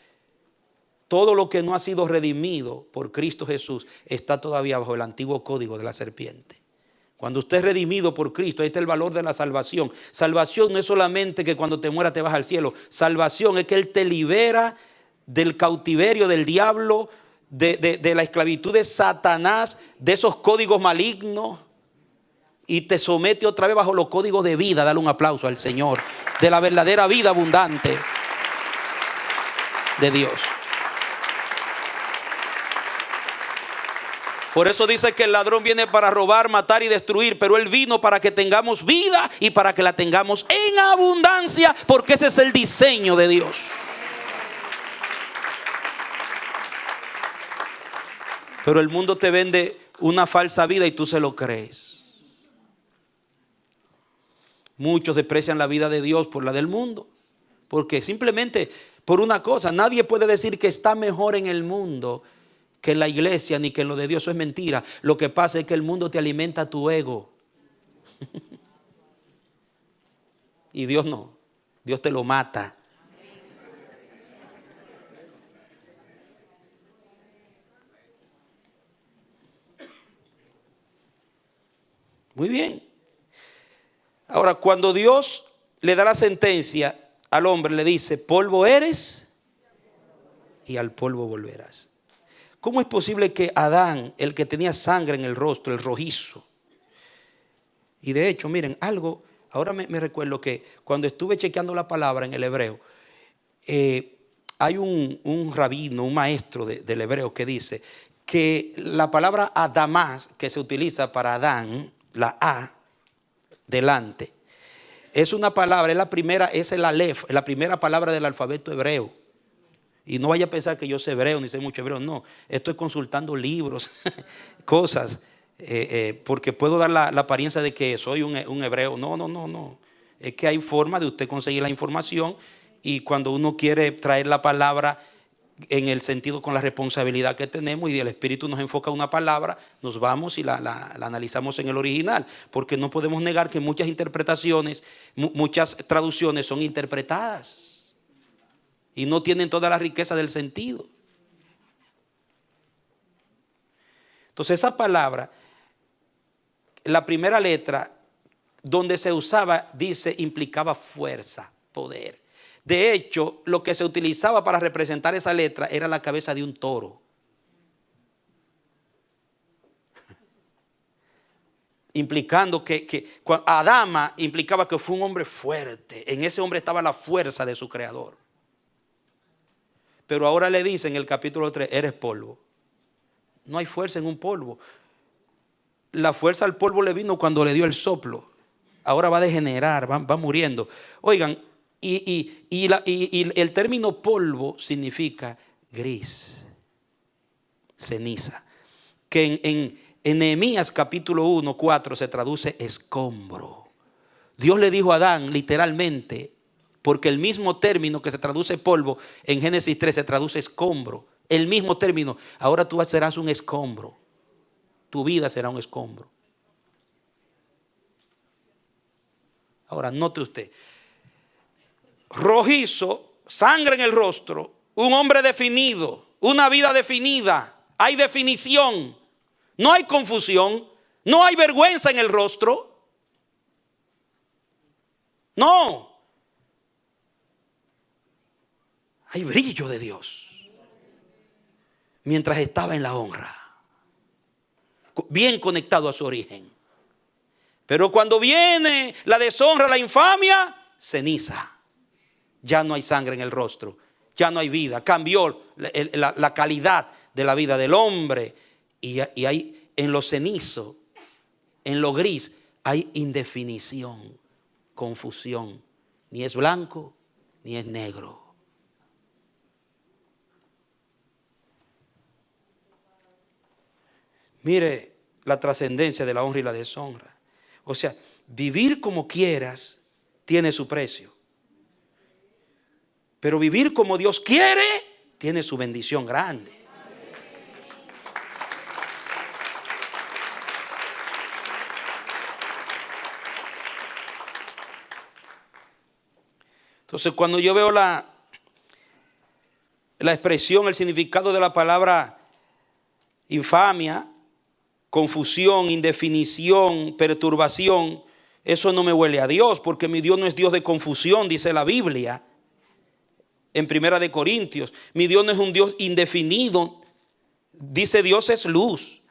[SPEAKER 1] Todo lo que no ha sido redimido por Cristo Jesús está todavía bajo el antiguo código de la serpiente. Cuando usted es redimido por Cristo, ahí está el valor de la salvación. Salvación no es solamente que cuando te mueras te vas al cielo. Salvación es que Él te libera del cautiverio del diablo, de la esclavitud de Satanás, de esos códigos malignos, y te somete otra vez bajo los códigos de vida. Dale un aplauso al Señor, de la verdadera vida abundante de Dios. Por eso dice que el ladrón viene para robar, matar y destruir, pero Él vino para que tengamos vida y para que la tengamos en abundancia, porque ese es el diseño de Dios. Pero el mundo te vende una falsa vida y tú se lo crees. Muchos desprecian la vida de Dios por la del mundo, porque simplemente por una cosa, nadie puede decir que está mejor en el mundo que en la iglesia, ni que en lo de Dios. Eso es mentira. Lo que pasa es que el mundo te alimenta tu ego. Y Dios no. Dios te lo mata. Muy bien. Ahora, cuando Dios le da la sentencia al hombre, le dice: polvo eres y al polvo volverás. ¿Cómo es posible que Adán, el que tenía sangre en el rostro, el rojizo? Y de hecho, miren, algo, ahora me recuerdo que cuando estuve chequeando la palabra en el hebreo, hay un rabino, un maestro del hebreo que dice que la palabra Adamás, que se utiliza para Adán, la A delante, es una palabra, es la primera, es el Aleph, es la primera palabra del alfabeto hebreo. Y no vaya a pensar que yo sé hebreo ni sé mucho hebreo, no. Estoy consultando libros, cosas, porque puedo dar la apariencia de que soy un hebreo. No. Es que hay forma de usted conseguir la información, y cuando uno quiere traer la palabra en el sentido con la responsabilidad que tenemos, y el Espíritu nos enfoca una palabra, nos vamos y la analizamos en el original, porque no podemos negar que muchas interpretaciones, muchas traducciones son interpretadas y no tienen toda la riqueza del sentido. Entonces esa palabra, la primera letra donde se usaba, dice, implicaba fuerza, poder. De hecho, lo que se utilizaba para representar esa letra era la cabeza de un toro. Implicando que Adama implicaba que fue un hombre fuerte. En ese hombre estaba la fuerza de su creador. Pero ahora le dice en el capítulo 3, eres polvo. No hay fuerza en un polvo. La fuerza al polvo le vino cuando le dio el soplo. Ahora va a degenerar, va muriendo. Oigan, y el término polvo significa gris, ceniza, que en Nehemías capítulo 1, 4 se traduce escombro. Dios le dijo a Adán literalmente, porque el mismo término que se traduce polvo en Génesis 3 se traduce escombro. El mismo término. Ahora tú serás un escombro. Tu vida será un escombro. Ahora note usted. Rojizo, sangre en el rostro, un hombre definido, una vida definida. Hay definición. No hay confusión. No hay vergüenza en el rostro. No. Hay brillo de Dios. Mientras estaba en la honra, bien conectado a su origen. Pero cuando viene la deshonra, la infamia, ceniza. Ya no hay sangre en el rostro, ya no hay vida. Cambió la calidad de la vida del hombre. Y hay en lo cenizo, en lo gris, hay indefinición, confusión. Ni es blanco, ni es negro. Mire la trascendencia de la honra y la deshonra. O sea, vivir como quieras tiene su precio. Pero vivir como Dios quiere tiene su bendición grande. Entonces, cuando yo veo la expresión, el significado de la palabra infamia, confusión, indefinición, perturbación, eso no me huele a Dios, porque mi Dios no es Dios de confusión, dice la Biblia en Primera de Corintios. Mi Dios no es un Dios indefinido, dice Dios es luz,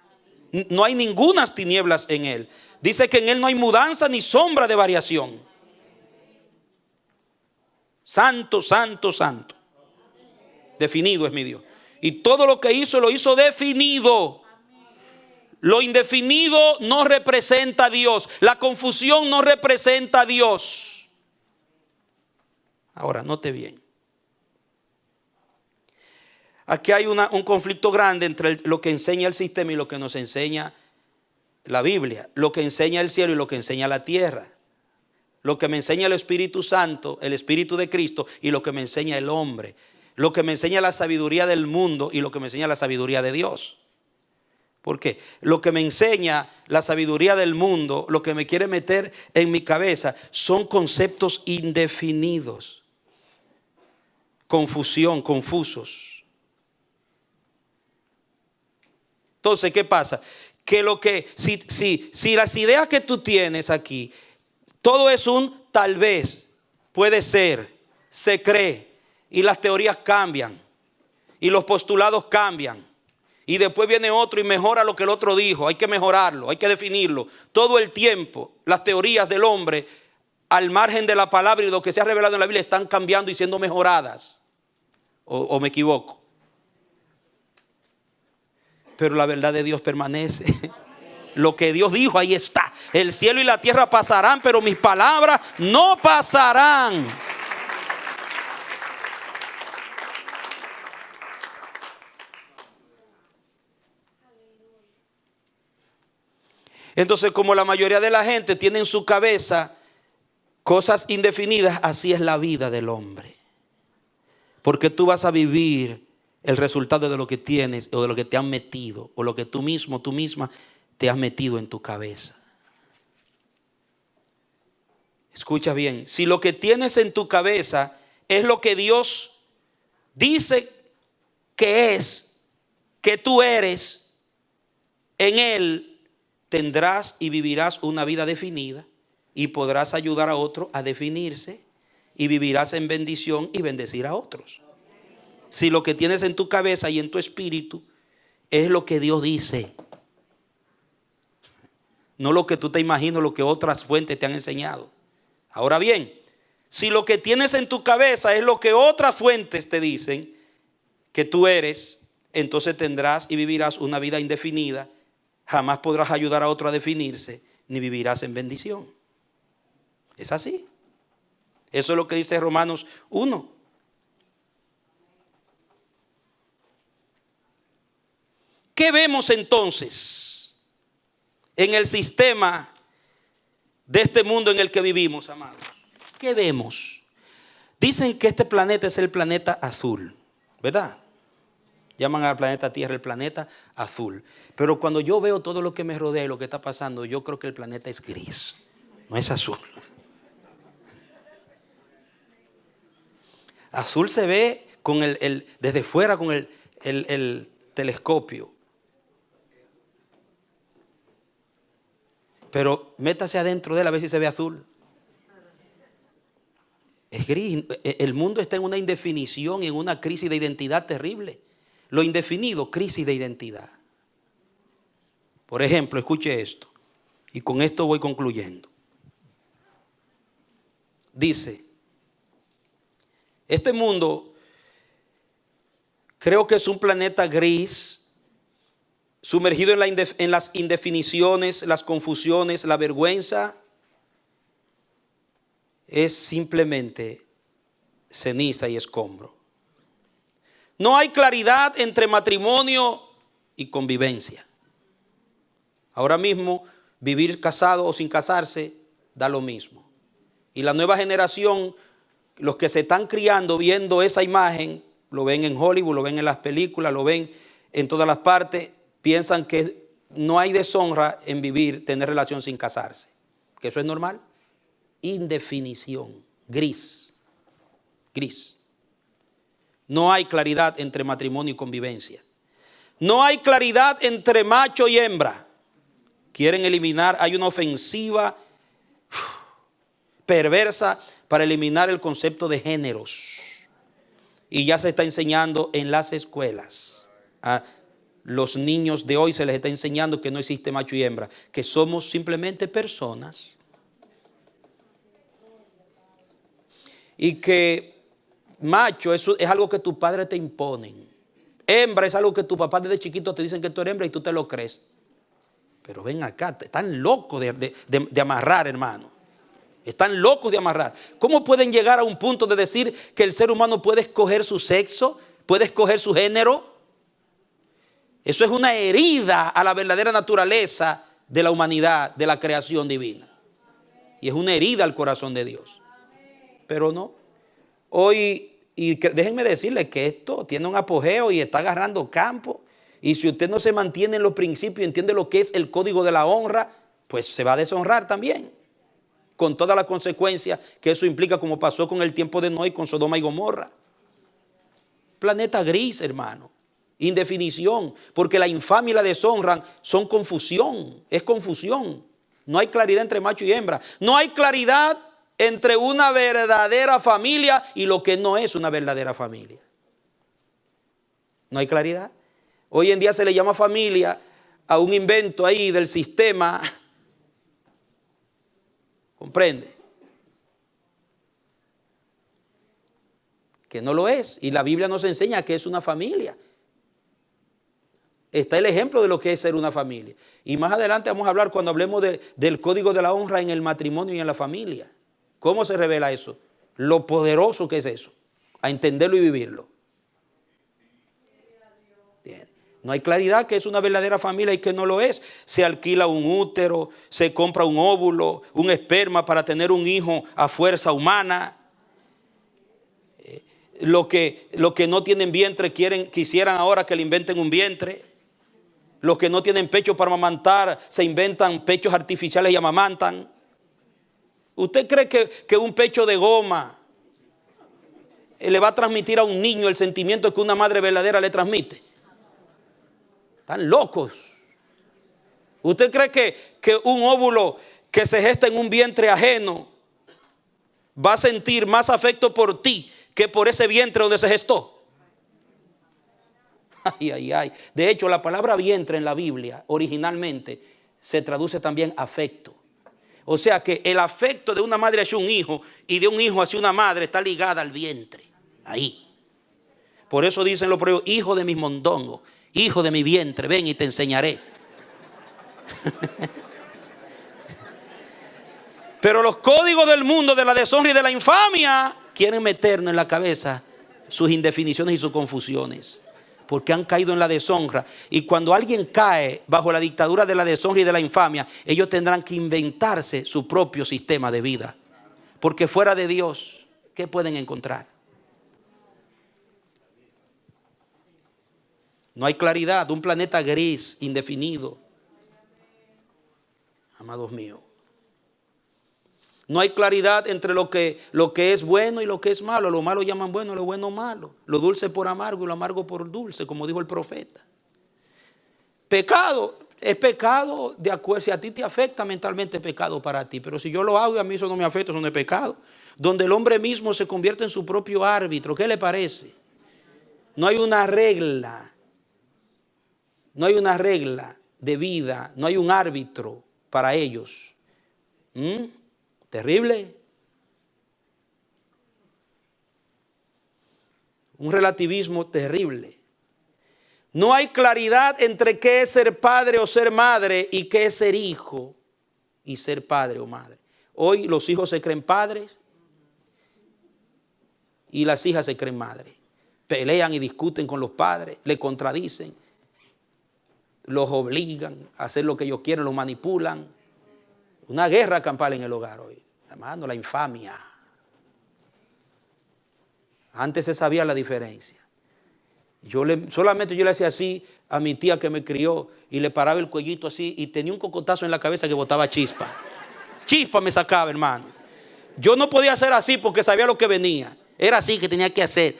[SPEAKER 1] no hay ninguna tinieblas en Él. Dice que en Él no hay mudanza ni sombra de variación. Santo, santo, santo. Definido es mi Dios. Y todo lo que hizo, lo hizo definido. Lo indefinido no representa a Dios. La confusión no representa a Dios. Ahora, note bien. Aquí hay un conflicto grande entre lo que enseña el sistema y lo que nos enseña la Biblia. Lo que enseña el cielo y lo que enseña la tierra. Lo que me enseña el Espíritu Santo, el Espíritu de Cristo, y lo que me enseña el hombre. Lo que me enseña la sabiduría del mundo y lo que me enseña la sabiduría de Dios. Porque lo que me enseña la sabiduría del mundo, lo que me quiere meter en mi cabeza, son conceptos indefinidos. Confusión, confusos. Entonces, ¿qué pasa? Que si las ideas que tú tienes aquí, todo es un tal vez, puede ser, se cree, y las teorías cambian, y los postulados cambian, y después viene otro y mejora lo que el otro dijo. Hay que mejorarlo, hay que definirlo. Todo el tiempo las teorías del hombre, al margen de la palabra y lo que se ha revelado en la Biblia, están cambiando y siendo mejoradas. ¿O me equivoco? Pero la verdad de Dios permanece. Lo que Dios dijo, ahí está. El cielo y la tierra pasarán, pero mis palabras no pasarán. Entonces, como la mayoría de la gente tiene en su cabeza cosas indefinidas, así es la vida del hombre. Porque tú vas a vivir el resultado de lo que tienes o de lo que te han metido o lo que tú mismo, tú misma te has metido en tu cabeza. Escucha bien, si lo que tienes en tu cabeza es lo que Dios dice que es, que tú eres, en Él tendrás y vivirás una vida definida y podrás ayudar a otro a definirse y vivirás en bendición y bendecir a otros. Si lo que tienes en tu cabeza y en tu espíritu es lo que Dios dice, no lo que tú te imaginas, lo que otras fuentes te han enseñado. Ahora bien, si lo que tienes en tu cabeza es lo que otras fuentes te dicen que tú eres, entonces tendrás y vivirás una vida indefinida. Jamás podrás ayudar a otro a definirse, ni vivirás en bendición. Es así. Eso es lo que dice Romanos 1. ¿Qué vemos entonces en el sistema de este mundo en el que vivimos, amados? ¿Qué vemos? Dicen que este planeta es el planeta azul, ¿verdad? Llaman al planeta Tierra el planeta azul. Pero cuando yo veo todo lo que me rodea y lo que está pasando, yo creo que el planeta es gris, no es azul. Azul se ve con desde fuera con el telescopio. Pero métase adentro de él a ver si se ve azul. Es gris. El mundo está en una indefinición, en una crisis de identidad terrible. Lo indefinido, crisis de identidad. Por ejemplo, escuche esto. Y con esto voy concluyendo. Dice, este mundo creo que es un planeta gris, sumergido en las indefiniciones, las confusiones, la vergüenza. Es simplemente ceniza y escombro. No hay claridad entre matrimonio y convivencia. Ahora mismo, vivir casado o sin casarse da lo mismo. Y la nueva generación, los que se están criando viendo esa imagen, lo ven en Hollywood, lo ven en las películas, lo ven en todas las partes, piensan que no hay deshonra en vivir, tener relación sin casarse. Que eso es normal. Indefinición, gris. No hay claridad entre matrimonio y convivencia. No hay claridad entre macho y hembra. Quieren eliminar, hay una ofensiva perversa para eliminar el concepto de géneros. Y ya se está enseñando en las escuelas. A los niños de hoy se les está enseñando que no existe macho y hembra, que somos simplemente personas. Y que macho es algo que tus padres te imponen. Hembra es algo que tu papá desde chiquito te dicen que tú eres hembra y tú te lo crees. Pero ven acá, están locos de amarrar, hermano. Están locos de amarrar. ¿Cómo pueden llegar a un punto de decir que el ser humano puede escoger su sexo, puede escoger su género? Eso es una herida a la verdadera naturaleza de la humanidad, de la creación divina. Y es una herida al corazón de Dios. Pero no. Hoy, y déjenme decirles que esto tiene un apogeo y está agarrando campo. Y si usted no se mantiene en los principios y entiende lo que es el código de la honra, pues se va a deshonrar también, con todas las consecuencias que eso implica, como pasó con el tiempo de Noé con Sodoma y Gomorra. Planeta gris, hermano, indefinición, porque la infamia y la deshonra son confusión, es confusión. No hay claridad entre macho y hembra, no hay claridad entre una verdadera familia y lo que no es una verdadera familia. No hay claridad. Hoy en día se le llama familia a un invento ahí del sistema. ¿Comprende? Que no lo es. Y la Biblia nos enseña que es una familia. Está el ejemplo de lo que es ser una familia. Y más adelante vamos a hablar cuando hablemos del código de la honra en el matrimonio y en la familia. ¿Cómo se revela eso? Lo poderoso que es eso. A entenderlo y vivirlo. No hay claridad que es una verdadera familia y que no lo es. Se alquila un útero, se compra un óvulo, un esperma para tener un hijo a fuerza humana. Lo que no tienen vientre quisieran ahora que le inventen un vientre. Los que no tienen pecho para amamantar se inventan pechos artificiales y amamantan. ¿Usted cree que un pecho de goma le va a transmitir a un niño el sentimiento que una madre verdadera le transmite? Están locos. ¿Usted cree que un óvulo que se gesta en un vientre ajeno va a sentir más afecto por ti que por ese vientre donde se gestó? Ay, ay, ay. De hecho, la palabra vientre en la Biblia originalmente se traduce también afecto. O sea que el afecto de una madre hacia un hijo y de un hijo hacia una madre está ligada al vientre. Ahí. Por eso dicen los proverbios: hijo de mis mondongos, hijo de mi vientre, ven y te enseñaré. Pero los códigos del mundo de la deshonra y de la infamia quieren meternos en la cabeza sus indefiniciones y sus confusiones, porque han caído en la deshonra. Y cuando alguien cae bajo la dictadura de la deshonra y de la infamia, ellos tendrán que inventarse su propio sistema de vida, porque fuera de Dios, ¿qué pueden encontrar? No hay claridad, un planeta gris, indefinido. Amados míos, no hay claridad entre lo que es bueno y lo que es malo. Lo malo llaman bueno, lo bueno malo. Lo dulce por amargo y lo amargo por dulce, como dijo el profeta. Pecado es pecado de acuerdo. Si a ti te afecta mentalmente, es pecado para ti. Pero si yo lo hago y a mí eso no me afecta, eso no es pecado. Donde el hombre mismo se convierte en su propio árbitro. ¿Qué le parece? No hay una regla. No hay una regla de vida. No hay un árbitro para ellos. Terrible. Un relativismo terrible. No hay claridad entre qué es ser padre o ser madre y qué es ser hijo y ser padre o madre. Hoy los hijos se creen padres y las hijas se creen madres. Pelean y discuten con los padres, le contradicen, los obligan a hacer lo que ellos quieren, los manipulan. Una guerra campal en el hogar hoy. Hermano, la infamia. Antes se sabía la diferencia. Solamente yo le hacía así a mi tía que me crió y le paraba el cuellito así y tenía un cocotazo en la cabeza que botaba chispa. Chispa me sacaba, hermano. Yo no podía hacer así porque sabía lo que venía. Era así que tenía que hacer.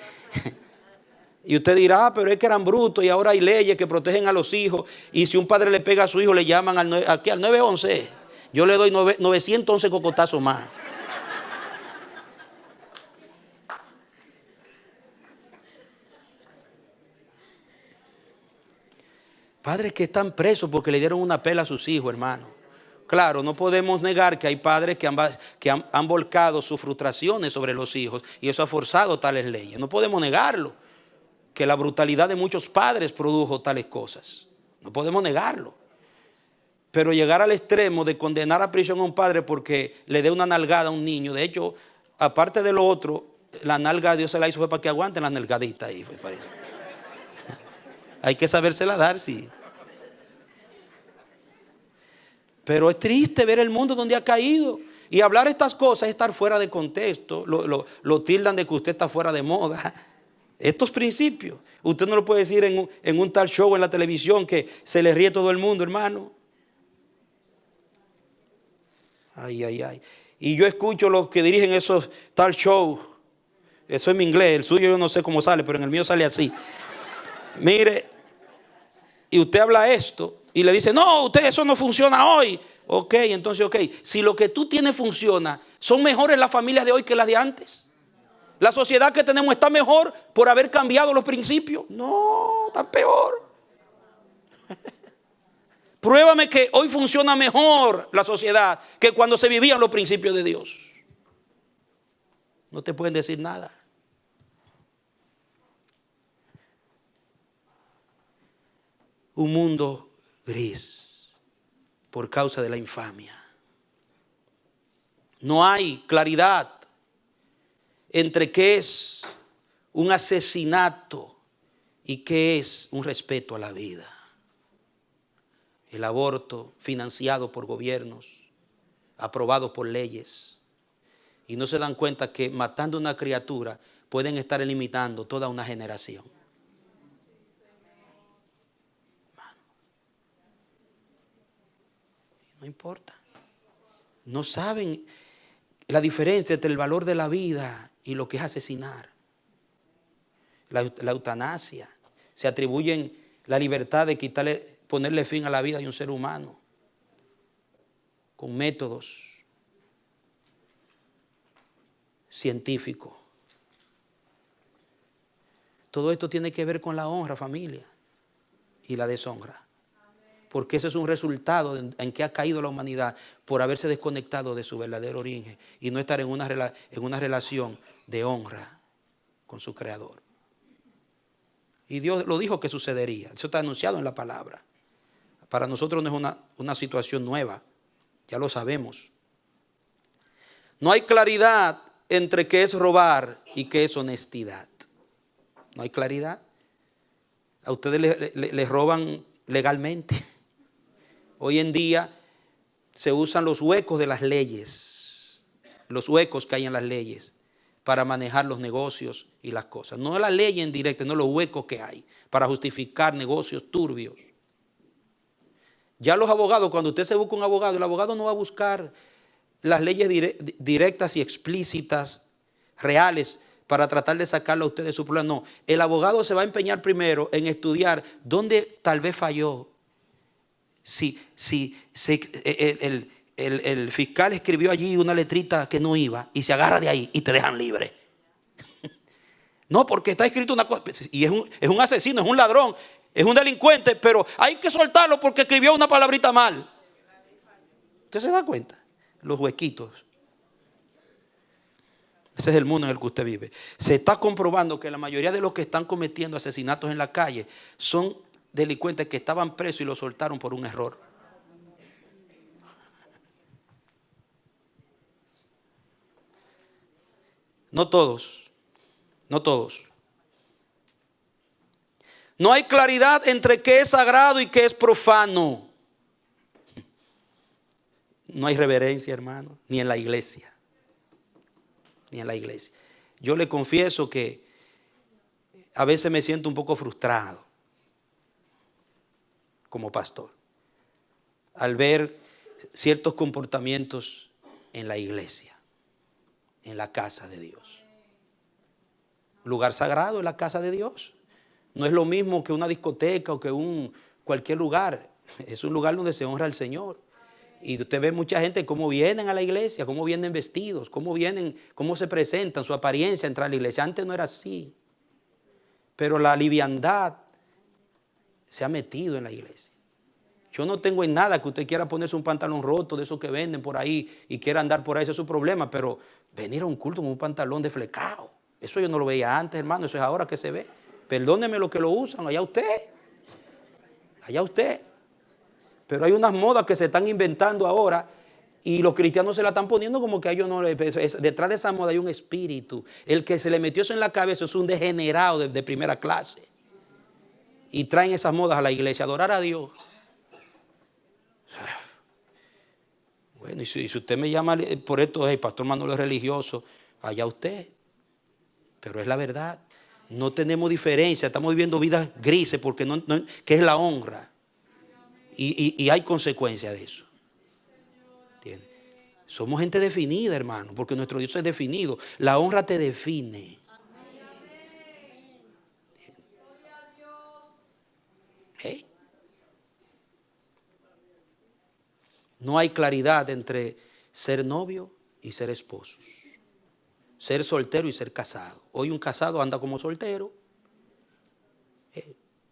[SPEAKER 1] Y usted dirá, pero es que eran brutos y ahora hay leyes que protegen a los hijos. Y si un padre le pega a su hijo, le llaman al 911. Yo le doy 911 cocotazos más. Padres que están presos porque le dieron una pela a sus hijos, hermano. Claro, no podemos negar que hay padres que han volcado sus frustraciones sobre los hijos y eso ha forzado tales leyes. No podemos negarlo, que la brutalidad de muchos padres produjo tales cosas. No podemos negarlo. Pero llegar al extremo de condenar a prisión a un padre porque le dé una nalgada a un niño. De hecho, aparte de lo otro, la nalga Dios se la hizo fue para que aguanten las nalgaditas ahí. Fue para eso. Hay que sabérsela dar, sí. Pero es triste ver el mundo donde ha caído. Y hablar estas cosas es estar fuera de contexto. Lo tildan de que usted está fuera de moda. Estos principios, usted no lo puede decir en un tal show en la televisión que se le ríe todo el mundo, hermano. Ay, ay, ay. Y yo escucho los que dirigen esos tal shows. Eso es mi inglés, el suyo yo no sé cómo sale, pero en el mío sale así. Mire, y usted habla esto y le dice, no, usted eso no funciona hoy. Ok, entonces ok, si lo que tú tienes funciona, ¿son mejores las familias de hoy que las de antes? ¿La sociedad que tenemos está mejor por haber cambiado los principios? No, está peor. Pruébame que hoy funciona mejor la sociedad que cuando se vivían los principios de Dios. No te pueden decir nada. Un mundo gris por causa de la infamia. No hay claridad entre qué es un asesinato y qué es un respeto a la vida. El aborto financiado por gobiernos, aprobado por leyes, y no se dan cuenta que matando a una criatura pueden estar eliminando toda una generación. No importa. No saben la diferencia entre el valor de la vida y lo que es asesinar. La eutanasia. Se atribuyen la libertad de ponerle fin a la vida de un ser humano con métodos científicos. Todo esto tiene que ver con la honra, familia, y la deshonra. Porque ese es un resultado en que ha caído la humanidad por haberse desconectado de su verdadero origen y no estar en una relación de honra con su Creador. Y Dios lo dijo que sucedería. Eso está anunciado en la palabra. Para nosotros no es una situación nueva. Ya lo sabemos. No hay claridad entre qué es robar y qué es honestidad. No hay claridad. A ustedes les roban legalmente. Hoy en día se usan los huecos de las leyes, los huecos que hay en las leyes para manejar los negocios y las cosas. No la ley en directo, no los huecos que hay para justificar negocios turbios. Ya los abogados, cuando usted se busca un abogado, el abogado no va a buscar las leyes directas y explícitas, reales, para tratar de sacarlo a usted de su problema. No, el abogado se va a empeñar primero en estudiar dónde tal vez falló. Si el fiscal escribió allí una letrita que no iba y se agarra de ahí y te dejan libre. No, porque está escrito una cosa y es un asesino, es un ladrón, es un delincuente, pero hay que soltarlo porque escribió una palabrita mal. ¿Usted se da cuenta? Los huequitos. Ese es el mundo en el que usted vive. Se está comprobando que la mayoría de los que están cometiendo asesinatos en la calle son delincuentes que estaban presos y los soltaron por un error. No todos, no todos. No hay claridad entre qué es sagrado y qué es profano. No hay reverencia, hermano, ni en la iglesia. Ni en la iglesia. Yo le confieso que a veces me siento un poco frustrado como pastor al ver ciertos comportamientos en la iglesia, en la casa de Dios. Lugar sagrado es la casa de Dios. No es lo mismo que una discoteca o que cualquier lugar. Es un lugar donde se honra al Señor. Y usted ve mucha gente cómo vienen a la iglesia, cómo vienen vestidos, cómo se presentan, su apariencia entrar a la iglesia. Antes no era así. Pero la liviandad se ha metido en la iglesia. Yo no tengo en nada que usted quiera ponerse un pantalón roto de esos que venden por ahí y quiera andar por ahí, ese es su problema. Pero venir a un culto con un pantalón deflecado, eso yo no lo veía antes, hermano, eso es ahora que se ve. Perdóneme los que lo usan, allá usted. Allá usted. Pero hay unas modas que se están inventando ahora y los cristianos se la están poniendo como que a ellos no les... Detrás de esa moda hay un espíritu. El que se le metió eso en la cabeza es un degenerado de primera clase. Y traen esas modas a la iglesia, adorar a Dios. Bueno, y si usted me llama por esto, hey, pastor Manolo es religioso, allá usted. Pero es la verdad. No tenemos diferencia, estamos viviendo vidas grises porque ¿qué es la honra? Y hay consecuencias de eso. ¿Entiendes? Somos gente definida, hermano, porque nuestro Dios es definido. La honra te define. ¿Eh? No hay claridad entre ser novio y ser esposos. Ser soltero y ser casado. Hoy un casado anda como soltero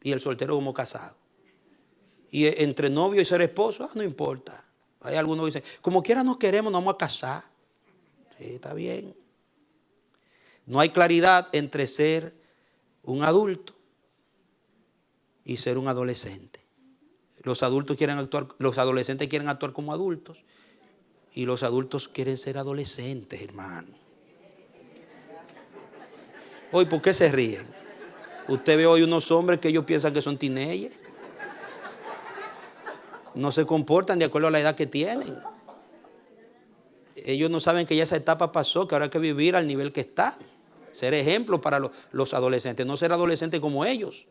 [SPEAKER 1] y el soltero como casado. Y entre novio y ser esposo, no importa. Hay algunos que dicen, como quiera nos queremos, nos vamos a casar. Sí, está bien. No hay claridad entre ser un adulto y ser un adolescente. Los adolescentes quieren actuar como adultos y los adultos quieren ser adolescentes, hermano. Hoy, ¿por qué se ríen? Usted ve hoy unos hombres que ellos piensan que son teenagers. No se comportan de acuerdo a la edad que tienen. Ellos no saben que ya esa etapa pasó, que ahora hay que vivir al nivel que está. Ser ejemplo para los adolescentes, no ser adolescentes como ellos.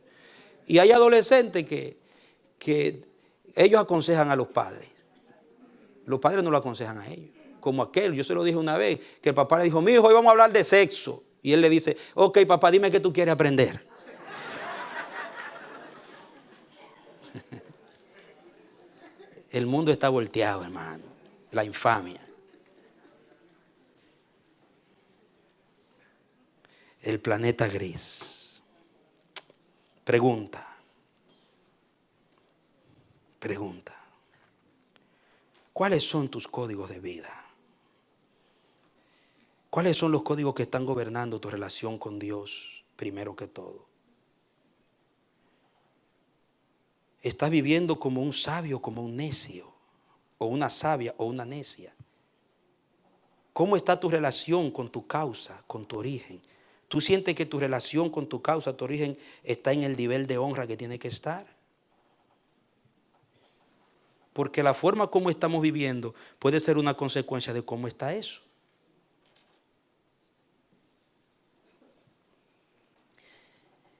[SPEAKER 1] Y hay adolescentes que ellos aconsejan a los padres. Los padres no lo aconsejan a ellos. Como aquel, yo se lo dije una vez, que el papá le dijo, mi hijo, hoy vamos a hablar de sexo. Y él le dice, ok, papá, dime qué tú quieres aprender. El mundo está volteado, hermano. La infamia. El planeta gris. Pregunta. ¿Cuáles son tus códigos de vida? ¿Cuáles son los códigos que están gobernando tu relación con Dios primero que todo? ¿Estás viviendo como un sabio, como un necio? ¿O una sabia o una necia? ¿Cómo está tu relación con tu causa, con tu origen? ¿Tú sientes que tu relación con tu causa, tu origen, está en el nivel de honra que tiene que estar? Porque la forma como estamos viviendo puede ser una consecuencia de cómo está eso.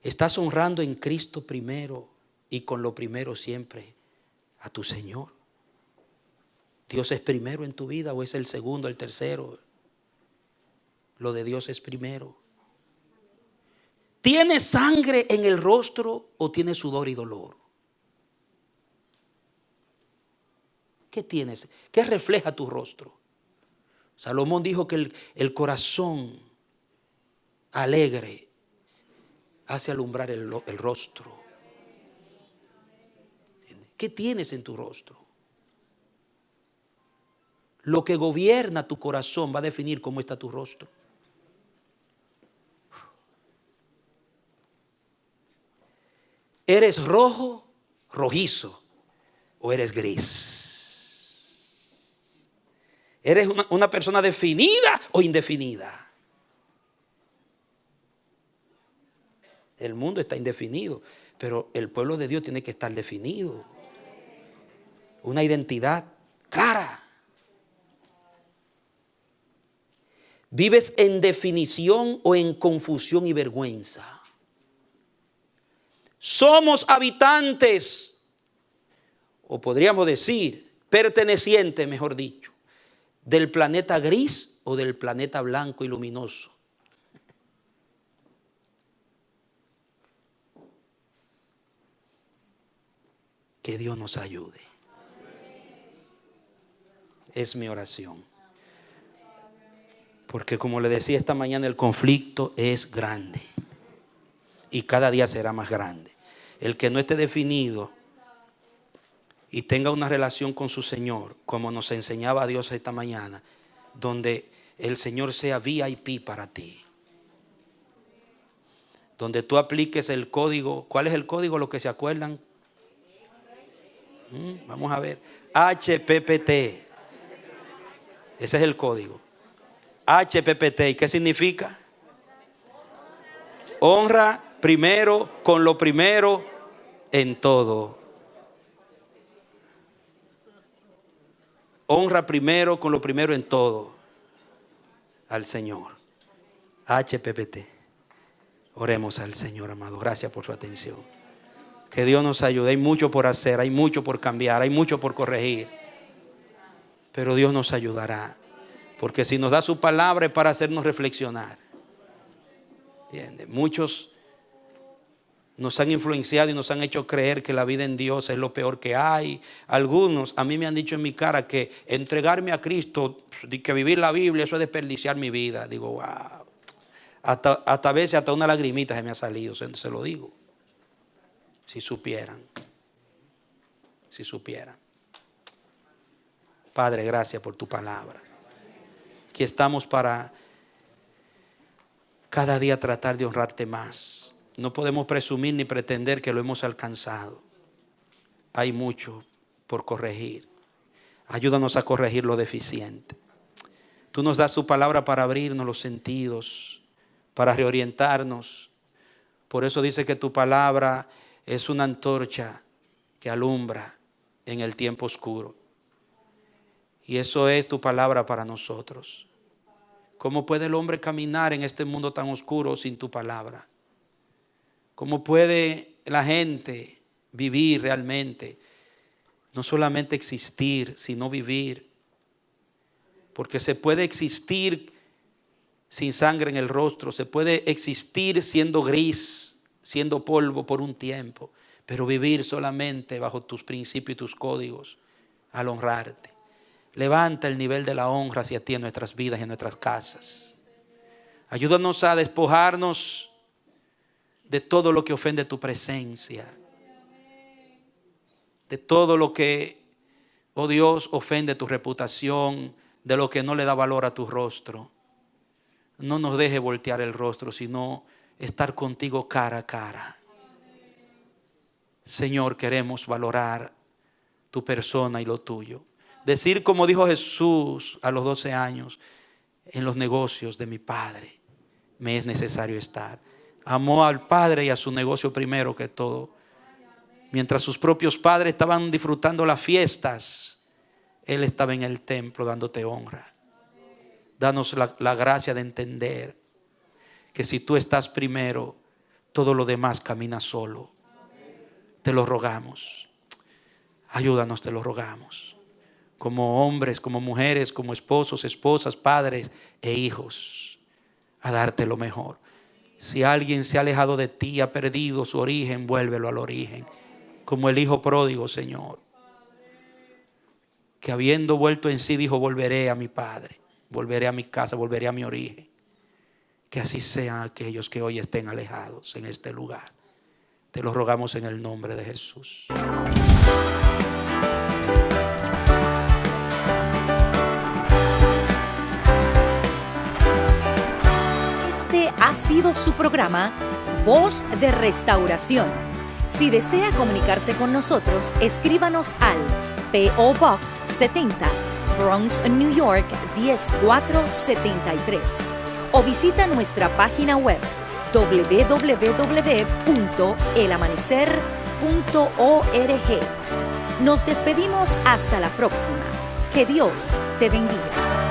[SPEAKER 1] ¿Estás honrando en Cristo primero y con lo primero siempre a tu Señor? ¿Dios es primero en tu vida o es el segundo, el tercero? Lo de Dios es primero. ¿Tienes sangre en el rostro o tienes sudor y dolor? ¿Qué tienes? ¿Qué refleja tu rostro? Salomón dijo que el corazón alegre hace alumbrar el rostro. ¿Qué tienes en tu rostro? Lo que gobierna tu corazón va a definir cómo está tu rostro. ¿Eres rojo, rojizo o eres gris? ¿Eres una persona definida o indefinida? El mundo está indefinido, pero el pueblo de Dios tiene que estar definido. Una identidad clara. ¿Vives en definición o en confusión y vergüenza? Somos habitantes, o podríamos decir, pertenecientes, mejor dicho, del planeta gris o del planeta blanco y luminoso. Que Dios nos ayude. Es mi oración. Porque como le decía esta mañana, el conflicto es grande. Y cada día será más grande. El que no esté definido y tenga una relación con su Señor, como nos enseñaba Dios esta mañana, donde el Señor sea VIP para ti. Donde tú apliques el código. ¿Cuál es el código? Los que se acuerdan. Vamos a ver. HPPT. Ese es el código. HPPT. ¿Y qué significa? Honra primero con lo primero en todo. Honra primero con lo primero en todo al Señor. HPPT. Oremos al Señor, amado. Gracias por su atención. Que Dios nos ayude. Hay mucho por hacer, hay mucho por cambiar, hay mucho por corregir. Pero Dios nos ayudará. Porque si nos da su palabra es para hacernos reflexionar. ¿Entiende? Muchos nos han influenciado y nos han hecho creer que la vida en Dios es lo peor que hay. Algunos a mí me han dicho en mi cara que entregarme a Cristo, que vivir la Biblia, eso es desperdiciar mi vida. Digo, wow. Hasta a veces hasta una lagrimita se me ha salido, se lo digo. Si supieran. Si supieran. Padre, gracias por tu palabra. Aquí estamos para cada día tratar de honrarte más. No podemos presumir ni pretender que lo hemos alcanzado. Hay mucho por corregir. Ayúdanos a corregir lo deficiente. Tú nos das tu palabra para abrirnos los sentidos, para reorientarnos. Por eso dice que tu palabra es una antorcha que alumbra en el tiempo oscuro. Y eso es tu palabra para nosotros. ¿Cómo puede el hombre caminar en este mundo tan oscuro sin tu palabra? ¿Cómo puede la gente vivir realmente? No solamente existir, sino vivir. Porque se puede existir sin sangre en el rostro, se puede existir siendo gris, siendo polvo por un tiempo, pero vivir solamente bajo tus principios y tus códigos al honrarte. Levanta el nivel de la honra hacia ti en nuestras vidas y en nuestras casas. Ayúdanos a despojarnos de todo lo que ofende tu presencia, de todo lo que, oh Dios, ofende tu reputación, de lo que no le da valor a tu rostro. No nos deje voltear el rostro, sino estar contigo cara a cara. Señor, queremos valorar tu persona y lo tuyo. Decir como dijo Jesús a los 12 años, en los negocios de mi Padre me es necesario estar. Amó al Padre y a su negocio primero que todo. Mientras sus propios padres estaban disfrutando las fiestas, Él estaba en el templo dándote honra. Danos la gracia de entender que si tú estás primero, todo lo demás camina solo. Te lo rogamos. Ayúdanos, te lo rogamos. Como hombres, como mujeres, como esposos, esposas, padres e hijos, a darte lo mejor. Si alguien se ha alejado de ti, ha perdido su origen, vuélvelo al origen. Como el hijo pródigo, Señor, que habiendo vuelto en sí dijo: volveré a mi padre, volveré a mi casa, volveré a mi origen. Que así sean aquellos que hoy estén alejados en este lugar. Te lo rogamos en el nombre de Jesús.
[SPEAKER 2] Este ha sido su programa Voz de Restauración. Si desea comunicarse con nosotros, escríbanos al P.O. Box 70, Bronx, New York 10473. O visita nuestra página web www.elamanecer.org. Nos despedimos hasta la próxima. Que Dios te bendiga.